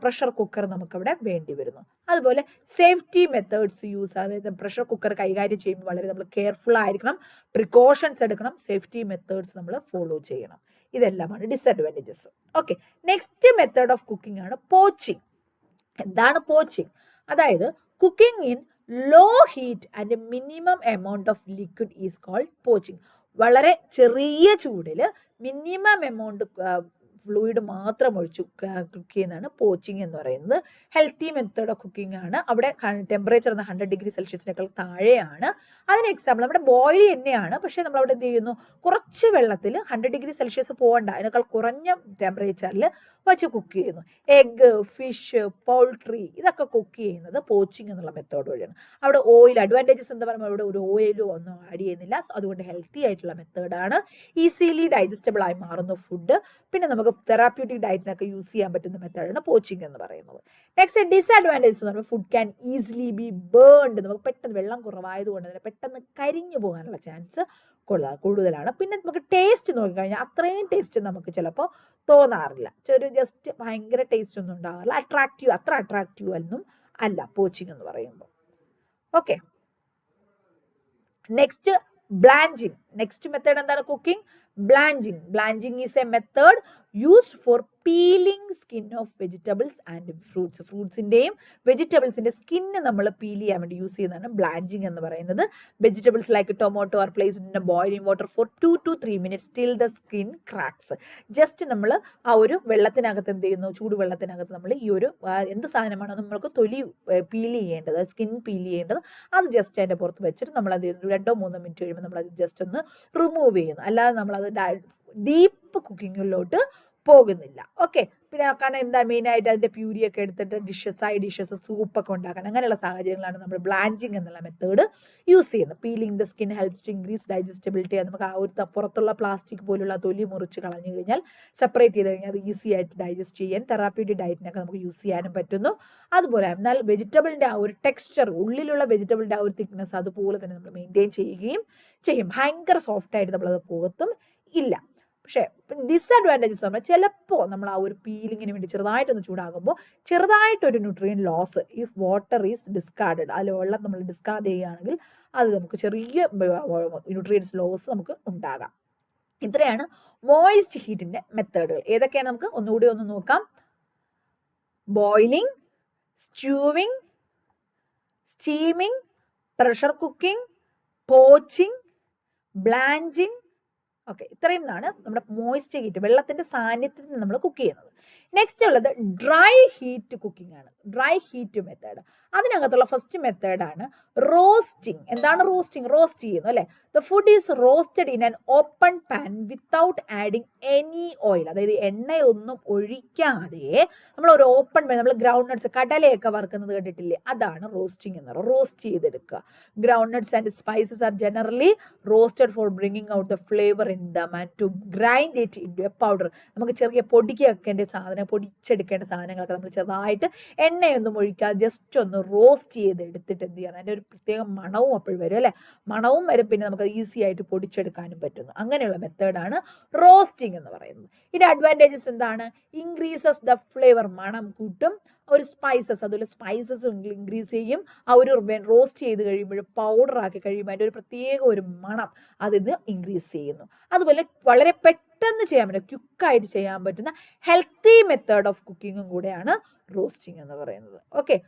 പ്രഷർ കുക്കർ നമുക്കവിടെ വേണ്ടി വരുന്നു. അതുപോലെ സേഫ്റ്റി മെത്തേഡ്സ് യൂസ്, അതായത് പ്രഷർ കുക്കർ കൈകാര്യം ചെയ്യുമ്പോൾ വളരെ നമ്മൾ കെയർഫുൾ ആയിരിക്കണം, പ്രിക്കോഷൻസ് എടുക്കണം, സേഫ്റ്റി മെത്തേഡ്സ് നമ്മൾ ഫോളോ ചെയ്യണം. ഇതെല്ലാമാണ് disadvantages. Okay, next method of cooking ആണ് പോച്ചിങ്. എന്താണ് പോച്ചിങ്? അതായത് cooking in low heat and minimum amount of liquid is called poaching. വളരെ ചെറിയ ചൂടിൽ മിനിമം എമൗണ്ട് ഫ്ലൂയിഡ് മാത്രം ഒഴിച്ച് കുക്ക് ചെയ്യുന്നതാണ് പോച്ചിങ് എന്ന് പറയുന്നത്. ഹെൽത്തി മെത്തേഡ് ഓഫ് കുക്കിംഗ് ആണ്. അവിടെ ടെമ്പറേച്ചർ 100 ഡിഗ്രി സെൽഷ്യസിനേക്കാൾ താഴെയാണ്. അതിന് എക്സാമ്പിൾ നമ്മുടെ ബോയിൽ തന്നെയാണ്, പക്ഷേ നമ്മളവിടെ എന്ത് ചെയ്യുന്നു, കുറച്ച് വെള്ളത്തിൽ 100 ഡിഗ്രി സെൽഷ്യസ് പോകണ്ട, അതിനേക്കാൾ കുറഞ്ഞ ടെമ്പറേച്ചറിൽ വെച്ച് കുക്ക് ചെയ്യുന്നു. എഗ്ഗ്, ഫിഷ്, പൗൾട്രി ഇതൊക്കെ കുക്ക് ചെയ്യുന്നത് പോച്ചിങ് എന്നുള്ള മെത്തേഡ് വഴിയാണ്. അവിടെ ഓയിൽ അഡ്വാൻറ്റേജസ് എന്താ പറയുമ്പോൾ അവിടെ ഒരു ഓയിലും ഒന്നും ആഡ് ചെയ്യുന്നില്ല. അതുകൊണ്ട് ഹെൽത്തി ആയിട്ടുള്ള മെത്തേഡാണ്. ഈസിലി ഡൈജസ്റ്റബിൾ ആയി മാറുന്ന ഫുഡ്. പിന്നെ നമുക്ക് തെറാപ്യൂട്ടിക് ഡയറ്റിനൊക്കെ യൂസ് ചെയ്യാൻ പറ്റുന്ന മെത്തേഡാണ് പോച്ചിങ് എന്ന് പറയുന്നത്. നെക്സ്റ്റ് ഡിസ്അഡ്വാൻറ്റേജസ് എന്ന് പറയുമ്പോൾ food can easily be burned. നമുക്ക് പെട്ടെന്ന് വെള്ളം കുറവായതുകൊണ്ട് തന്നെ പെട്ടെന്ന് കരിഞ്ഞു പോകാനുള്ള ചാൻസ് കൂടുതലാണ്. പിന്നെ നമുക്ക് ടേസ്റ്റ് നോക്കിക്കഴിഞ്ഞാൽ അത്രയും ടേസ്റ്റ് നമുക്ക് ചിലപ്പോൾ തോന്നാറില്ല. ജസ്റ്റ് ഭയങ്കര ടേസ്റ്റ് ഒന്നും ഉണ്ടാകാറില്ല. അത്ര അട്രാക്റ്റീവ് ഒന്നും അല്ല പോച്ചിങ് എന്ന് പറയുമ്പോൾ. Okay, next blanching. Next method എന്താണ്, cooking blanching. Blanching is a method used for peeling skin of vegetables and fruits. ഫ്രൂട്ട്സിൻ്റെയും വെജിറ്റബിൾസിൻ്റെ സ്കിന്ന് നമ്മൾ പീൽ ചെയ്യാൻ വേണ്ടി യൂസ് ചെയ്യുന്നതാണ് ബ്ലാഞ്ചിങ് എന്ന് പറയുന്നത്. Vegetables like tomato are placed in boiling water for 2 to 3 minutes till the skin cracks. Just നമ്മൾ ആ ഒരു വെള്ളത്തിനകത്ത് എന്ത് ചെയ്യുന്നു, ചൂടുവെള്ളത്തിനകത്ത് നമ്മൾ ഈ ഒരു എന്ത് സാധനമാണോ നമ്മൾക്ക് തൊലി പീൽ ചെയ്യേണ്ടത്, സ്കിൻ പീൽ ചെയ്യേണ്ടത്, അത് ജസ്റ്റ് അതിൻ്റെ പുറത്ത് വെച്ചിട്ട് നമ്മളത് 2-3 മിനിറ്റ് കഴിയുമ്പോൾ നമ്മളത് ജസ്റ്റ് ഒന്ന് റിമൂവ് ചെയ്യുന്നു. അല്ലാതെ നമ്മളത് ഡീപ്പ് കുക്കിങ്ങിലോട്ട് പോകുന്നില്ല. ഓക്കെ, പിന്നെ കാരണം എന്താ മെയിനായിട്ട് അതിൻ്റെ പ്യൂരിയൊക്കെ എടുത്തിട്ട് സൈഡ് ഡിഷസ് സൂപ്പൊക്കെ ഉണ്ടാക്കാൻ അങ്ങനെയുള്ള സാഹചര്യങ്ങളാണ് നമ്മൾ ബ്ലാഞ്ചിങ് എന്നുള്ള മെത്തേഡ് യൂസ് ചെയ്യുന്നത്. Peeling the skin helps to increase digestibility. നമുക്ക് ആ ഒരു പുറത്തുള്ള പ്ലാസ്റ്റിക് പോലുള്ള തൊലി മുറിച്ച് കളഞ്ഞു കഴിഞ്ഞാൽ, സെപ്പറേറ്റ് ചെയ്ത് കഴിഞ്ഞാൽ അത് ഈസി ആയിട്ട് ഡൈജസ്റ്റ് ചെയ്യാൻ തെറാപ്യൂട്ടിക് ഡയറ്റിനൊക്കെ നമുക്ക് യൂസ് ചെയ്യാനും പറ്റുന്നു. അതുപോലെ എന്നാൽ വെജിറ്റബിളിൻ്റെ ആ ഒരു ടെക്സ്ചർ, ഉള്ളിലുള്ള വെജിറ്റബിളിൻ്റെ ആ ഒരു തിക്നെസ് അതുപോലെ തന്നെ നമ്മൾ മെയിൻറ്റെയിൻ ചെയ്യുകയും ചെയ്യും. ഭയങ്കര സോഫ്റ്റായിട്ട് നമ്മളത് പോകത്തും ഇല്ല. പക്ഷേ ഡിസ്അഡ്വാൻറ്റേജസ് പറഞ്ഞാൽ ചിലപ്പോൾ നമ്മൾ ആ ഒരു പീലിങ്ങിന് വേണ്ടി ചെറുതായിട്ടൊന്ന് ചൂടാകുമ്പോൾ ചെറുതായിട്ടൊരു nutrient loss if water is discarded. അതിൽ വെള്ളം നമ്മൾ ഡിസ്കാർഡ് ചെയ്യുകയാണെങ്കിൽ അത് നമുക്ക് ചെറിയ ന്യൂട്രിയൻസ് ലോസ് നമുക്ക് ഉണ്ടാകാം. ഇത്രയാണ് മോയിസ്റ്റ് ഹീറ്റിൻ്റെ മെത്തേഡുകൾ. ഏതൊക്കെയാണ് നമുക്ക് ഒന്നുകൂടി ഒന്ന് നോക്കാം. Boiling, stewing, steaming, pressure cooking, poaching, blanching. Okay, ഇത്രയും ആണ് നമ്മുടെ മോയിസ്റ്റ് ഹീറ്റ്, വെള്ളത്തിൻ്റെ സാന്നിധ്യത്തിൽ നമ്മൾ കുക്ക് ചെയ്യുന്നത്. നെക്സ്റ്റ് ഉള്ളത് ഡ്രൈ ഹീറ്റ് കുക്കിംഗ് ആണ്. Dry heat method. അതിനകത്തുള്ള ഫസ്റ്റ് മെത്തേഡാണ് റോസ്റ്റിംഗ്. എന്താണ് റോസ്റ്റിംഗ്? റോസ്റ്റ് ചെയ്യുന്നു അല്ലേ. The food is roasted in an open pan without adding any oil. അതായത് എണ്ണയൊന്നും ഒഴിക്കാതെ നമ്മൾ ഒരു ഓപ്പൺ പാൻ, നമ്മൾ ഗ്രൗണ്ട് നട്ട്സ്, കടലയൊക്കെ വറുക്കുന്നത് കണ്ടിട്ടില്ലേ, അതാണ് റോസ്റ്റിംഗ് എന്ന് പറയുന്നത്. റോസ്റ്റ് ചെയ്തെടുക്കുക. Ground nuts and spices are generally roasted for bringing out the flavour in them and to grind it in to a powder. നമുക്ക് ചെറിയ പൊടിക്കൊക്കെ സാധനം പൊടിച്ചെടുക്കേണ്ട സാധനങ്ങളൊക്കെ നമ്മൾ ചെറുതായിട്ട് എണ്ണയൊന്നും ഒഴിക്കാതെ ജസ്റ്റ് ഒന്ന് റോസ്റ്റ് ചെയ്ത് എടുത്തിട്ട് എന്ത് ചെയ്യണം, അതിൻ്റെ ഒരു പ്രത്യേക മണവും അപ്പോൾ വരും അല്ലേ, മണവും വരും, പിന്നെ നമുക്ക് ഈസി ആയിട്ട് പൊടിച്ചെടുക്കാനും പറ്റുന്നു. അങ്ങനെയുള്ള മെത്തേഡാണ് റോസ്റ്റിംഗ് എന്ന് പറയുന്നത്. ഇതിൻ്റെ അഡ്വാൻറ്റേജസ് എന്താണ്? ഇൻക്രീസസ് ദ ഫ്ലേവർ, മണം കൂട്ടും. ഒരു സ്പൈസസ്, അതുപോലെ സ്പൈസസ് ഇൻക്രീസ് ചെയ്യും. ആ ഒരു റോസ്റ്റ് ചെയ്ത് കഴിയുമ്പോൾ പൗഡർ ആക്കി കഴിയുമ്പോൾ അതിൻ്റെ ഒരു പ്രത്യേക ഒരു മണം അതിന് ഇൻക്രീസ് ചെയ്യുന്നു. അതുപോലെ വളരെ പെട്ടെന്ന് ചെയ്യാൻ പറ്റുന്ന, ക്വിക്കായിട്ട് ചെയ്യാൻ പറ്റുന്ന ഹെൽത്തി മെത്തേഡ് ഓഫ് കുക്കിങ്ങും കൂടെയാണ് റോസ്റ്റിംഗ് എന്ന് പറയുന്നത്. Okay,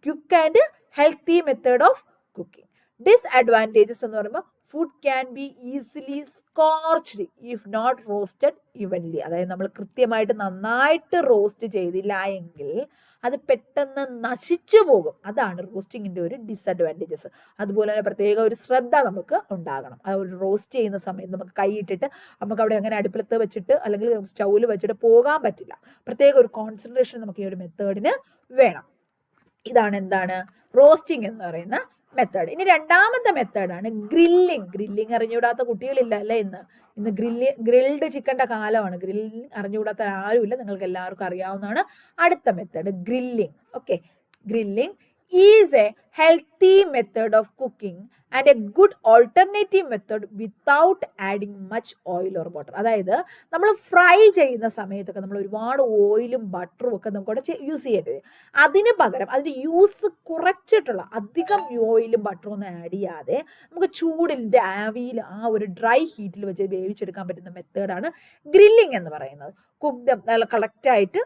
quick and healthy method of cooking. Disadvantages എന്ന് പറയുമ്പോൾ food can be easily scorched if not roasted evenly. അതായത് നമ്മൾ കൃത്യമായിട്ട് നന്നായിട്ട് റോസ്റ്റ് ചെയ്തില്ല എങ്കിൽ അത് പെട്ടെന്ന് നശിച്ചു പോകും. അതാണ് റോസ്റ്റിങ്ങിൻ്റെ ഒരു ഡിസഡ്വാൻറ്റേജസ്. അതുപോലെ തന്നെ പ്രത്യേക ഒരു ശ്രദ്ധ നമുക്ക് ഉണ്ടാകണം. ആ ഒരു റോസ്റ്റ് ചെയ്യുന്ന സമയത്ത് നമുക്ക് കൈയിട്ടിട്ട് നമുക്ക് അവിടെ അങ്ങനെ അടുപ്പിലത്ത് വെച്ചിട്ട് അല്ലെങ്കിൽ സ്റ്റൗവിൽ വെച്ചിട്ട് പോകാൻ പറ്റില്ല. പ്രത്യേക ഒരു കോൺസെൻട്രേഷൻ നമുക്ക് ഈ ഒരു മെത്തേഡിന് വേണം. ഇതാണ് എന്താണ് റോസ്റ്റിംഗ് എന്ന് പറയുന്ന മെത്തേഡ്. ഇനി രണ്ടാമത്തെ മെത്തേഡാണ് ഗ്രില്ലിംഗ്. ഗ്രില്ലിംഗ് അറിഞ്ഞുകൂടാത്ത കുട്ടികളില്ല അല്ലേ ഇന്ന് ഗ്രിൽഡ് ചിക്കൻ്റെ കാലമാണ്. ഗ്രില്ലിംഗ് അറിഞ്ഞുകൂടാത്ത ആരുമില്ല, നിങ്ങൾക്ക് എല്ലാവർക്കും അറിയാവുന്നതാണ്. അടുത്ത method grilling. Okay, grilling is A healthy method of cooking and A good alternative method without adding much oil or butter. അതായത് നമ്മൾ ഫ്രൈ ചെയ്യുന്ന സമയത്തൊക്കെ നമ്മൾ ഒരുപാട് ഓയിലും ബട്ടറും ഒക്കെ നമുക്കവിടെ യൂസ് ചെയ്യേണ്ടി വരും. അതിന് പകരം അതിൻ്റെ യൂസ് കുറച്ചിട്ടുള്ള, അധികം ഓയിലും ബട്ടറും ഒന്നും ആഡ് ചെയ്യാതെ നമുക്ക് ചൂടിൻ്റെ ആവിയിൽ ആ ഒരു ഡ്രൈ ഹീറ്റിൽ വെച്ച് വേവിച്ചെടുക്കാൻ പറ്റുന്ന മെത്തേഡാണ് ഗ്രില്ലിംഗ് എന്ന് പറയുന്നത്. കുക്ക്ഡ് നല്ല കറക്റ്റായിട്ട്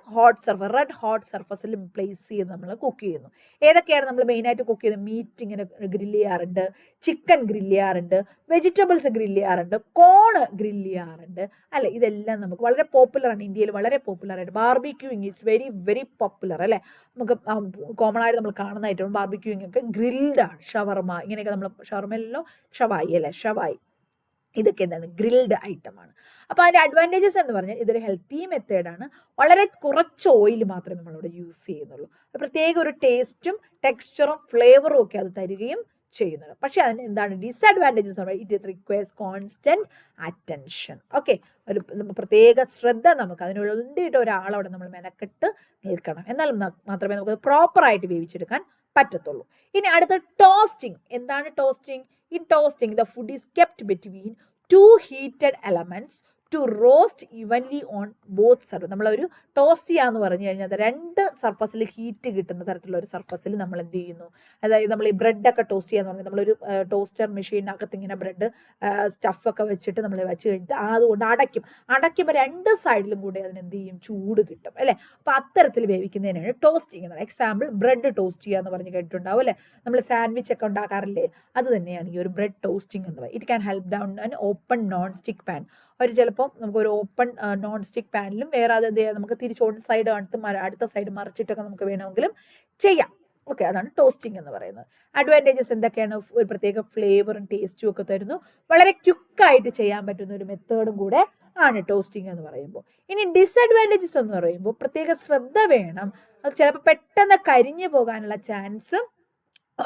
റെഡ് ഹോട്ട് സർഫസിൽ പ്ലേസ് ചെയ്ത് നമ്മൾ കുക്ക് ചെയ്യുന്നു. ഏതൊക്കെയാണ് നമ്മൾ മെയിനായിട്ട് കുക്ക് ചെയ്യുന്നത്? മീറ്റ് ഇങ്ങനെ ഗ്രില്ല് ചെയ്യാറുണ്ട്, ചിക്കൻ ഗ്രില്ല് ചെയ്യാറുണ്ട്, വെജിറ്റബിൾസ് ഗ്രില്ല് ചെയ്യാറുണ്ട്, കോൺ ഗ്രില്ല് ചെയ്യാറുണ്ട് അല്ലെ. ഇതെല്ലാം നമുക്ക് വളരെ പോപ്പുലറാണ്, ഇന്ത്യയിൽ വളരെ പോപ്പുലറായിട്ട്. ബാർബിക്യൂയിങ് ഈസ് വെരി വെരി പോപ്പുലർ അല്ലേ. നമുക്ക് കോമൺ ആയിട്ട് നമ്മൾ കാണുന്നതായിട്ടും ബാർബിക്യൂയിങ് ഒക്കെ ഗ്രിൽഡാണ്. ഷവർമ ഇങ്ങനെയൊക്കെ നമ്മൾ ഷവർമയിലോ ഷവായി അല്ലേ, ഷവായി ഇതൊക്കെ എന്താണ് ഗ്രിൽഡ് ഐറ്റമാണ്. അപ്പോൾ അതിൻ്റെ അഡ്വാൻറ്റേജസ് എന്ന് പറഞ്ഞാൽ ഇതൊരു ഹെൽത്തി മെത്തേഡാണ്. വളരെ കുറച്ച് ഓയിൽ മാത്രമേ നമ്മളിവിടെ യൂസ് ചെയ്യുന്നുള്ളൂ. പ്രത്യേക ഒരു ടേസ്റ്റും ടെക്സ്ചറും ഫ്ലേവറും ഒക്കെ അത് തരികയും ചെയ്യുന്നുള്ളൂ. പക്ഷേ അതിന് എന്താണ് ഡിസഡ്വാൻറ്റേജസ് എന്ന് പറഞ്ഞാൽ it requires constant attention. Okay, ഒരു പ്രത്യേക ശ്രദ്ധ നമുക്ക് അതിനുള്ള വേണ്ടിയിട്ട് ഒരാളവിടെ നമ്മൾ മെനക്കെട്ട് നിൽക്കണം. എന്നാൽ മാത്രമേ നമുക്ക് പ്രോപ്പറായിട്ട് വേവിച്ചെടുക്കാൻ പറ്റത്തുള്ളൂ. ഇനി അടുത്ത ടോസ്റ്റിംഗ്. എന്താണ് toasting? In toasting, the food is kept between two heated elements to roast evenly on both sides. നമ്മളൊരു ടോസ്റ്റ് ചെയ്യാന്ന് പറഞ്ഞു കഴിഞ്ഞാൽ രണ്ട് സർഫസിൽ ഹീറ്റ് കിട്ടുന്ന തരത്തിലുള്ള ഒരു സർഫസിൽ നമ്മൾ എന്ത് ചെയ്യുന്നു? അതായത് നമ്മൾ ഈ ബ്രെഡൊക്കെ ടോസ്റ്റ് ചെയ്യാന്ന് പറഞ്ഞാൽ നമ്മളൊരു ടോസ്റ്റർ മെഷീനകത്ത് ഇങ്ങനെ ബ്രെഡ് സ്റ്റഫൊക്കെ വെച്ചിട്ട് നമ്മൾ വെച്ച് കഴിഞ്ഞിട്ട് അതുകൊണ്ട് അടയ്ക്കുമ്പോൾ രണ്ട് സൈഡിലും കൂടി അതിനെന്ത് ചെയ്യും? ചൂട് കിട്ടും അല്ലേ. അപ്പോൾ അത്തരത്തിൽ വേവിക്കുന്നതിനാണ് ടോസ്റ്റിംഗ് എന്ന് പറയുന്നത്. എക്സാമ്പിൾ ബ്രെഡ് ടോസ്റ്റ് ചെയ്യുക എന്ന് പറഞ്ഞ് കേട്ടിട്ടുണ്ടാവും അല്ലേ. നമ്മൾ സാൻഡ്വിച്ച് ഒക്കെ ഉണ്ടാക്കാറില്ലേ, അത് തന്നെയാണ് ഈ ഒരു ബ്രെഡ് ടോസ്റ്റിംഗ് എന്ന് പറയുന്നത്. It can help down an open non stick pan. ഒരു ചിലപ്പോൾ നമുക്കൊരു ഓപ്പൺ നോൺ സ്റ്റിക്ക് പാനിലും വേറെ അത് നമുക്ക് തിരിച്ച് ഓൺ സൈഡ് അടുത്ത സൈഡ് മറിച്ചിട്ടൊക്കെ നമുക്ക് വേണമെങ്കിലും ചെയ്യാം. ഓക്കെ, അതാണ് ടോസ്റ്റിംഗ് എന്ന് പറയുന്നത്. അഡ്വാൻറ്റേജസ് എന്തൊക്കെയാണ്? ഒരു പ്രത്യേക ഫ്ലേവറും ടേസ്റ്റും ഒക്കെ തരുന്നു. വളരെ ക്വിക്കായിട്ട് ചെയ്യാൻ പറ്റുന്ന ഒരു മെത്തേഡും കൂടെ ആണ് ടോസ്റ്റിംഗ് എന്ന് പറയുമ്പോൾ. ഇനി ഡിസഡ്വാൻറ്റേജസ് എന്ന് പറയുമ്പോൾ പ്രത്യേക ശ്രദ്ധ വേണം. അത് ചിലപ്പോൾ പെട്ടെന്ന് കരിഞ്ഞു പോകാനുള്ള ചാൻസ്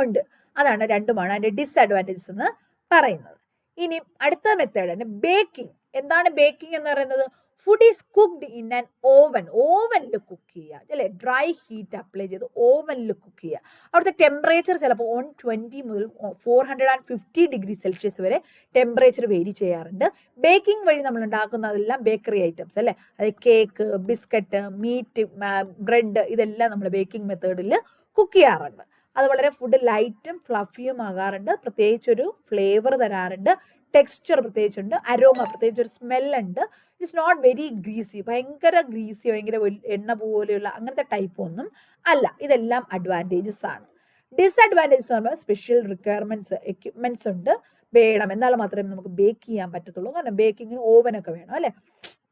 ഉണ്ട്. അതാണ് രണ്ടുമാണ് അതിൻ്റെ ഡിസഡ്വാൻറ്റേജസ് എന്ന് പറയുന്നത്. ഇനി അടുത്ത മെത്തേഡാണ് ബേക്കിംഗ്. എന്താണ് ബേക്കിംഗ് എന്ന് പറയുന്നത്? Food is cooked in an ഓവനിൽ കുക്ക് ചെയ്യുക അല്ലേ. ഡ്രൈ ഹീറ്റ് അപ്ലൈ ചെയ്ത് ഓവനിൽ കുക്ക് ചെയ്യുക. അവിടുത്തെ ടെമ്പറേച്ചർ ചിലപ്പോൾ 120 മുതൽ 450 ഡിഗ്രി സെൽഷ്യസ് വരെ ടെമ്പറേച്ചർ വേരി ചെയ്യാറുണ്ട്. ബേക്കിംഗ് വഴി നമ്മൾ ഉണ്ടാക്കുന്നതെല്ലാം ബേക്കറി ഐറ്റംസ് അല്ലേ. അതായത് കേക്ക്, ബിസ്ക്കറ്റ്, മീറ്റ്, ബ്രെഡ്, ഇതെല്ലാം നമ്മൾ ബേക്കിംഗ് മെത്തേഡിൽ കുക്ക് ചെയ്യാറുണ്ട്. അത് വളരെ ഫുഡ് ലൈറ്റും ഫ്ലഫിയും ആകാറുണ്ട്. പ്രത്യേകിച്ചൊരു ഫ്ലേവർ തരാറുണ്ട്, ടെക്സ്ചർ പ്രത്യേകിച്ചുണ്ട്, അരോമ പ്രത്യേകിച്ചൊരു സ്മെല്ലുണ്ട്. ഇറ്റ്സ് നോട്ട് വെരി ഗ്രീസി, ഭയങ്കര ഗ്രീസി, ഭയങ്കര എണ്ണ പോലെയുള്ള അങ്ങനത്തെ ടൈപ്പ് ഒന്നും അല്ല. ഇതെല്ലാം അഡ്വാൻറ്റേജസ് ആണ്. ഡിസഡ്വാൻറ്റേജസ് എന്ന് പറയുമ്പോൾ സ്പെഷ്യൽ എക്യുപ്മെൻറ്റ്സ് ഉണ്ട്, വേണം. എന്നാൽ മാത്രമേ നമുക്ക് ബേക്ക് ചെയ്യാൻ പറ്റത്തുള്ളൂ. കാരണം ബേക്കിങ്ങിന് ഓവനൊക്കെ വേണം അല്ലേ.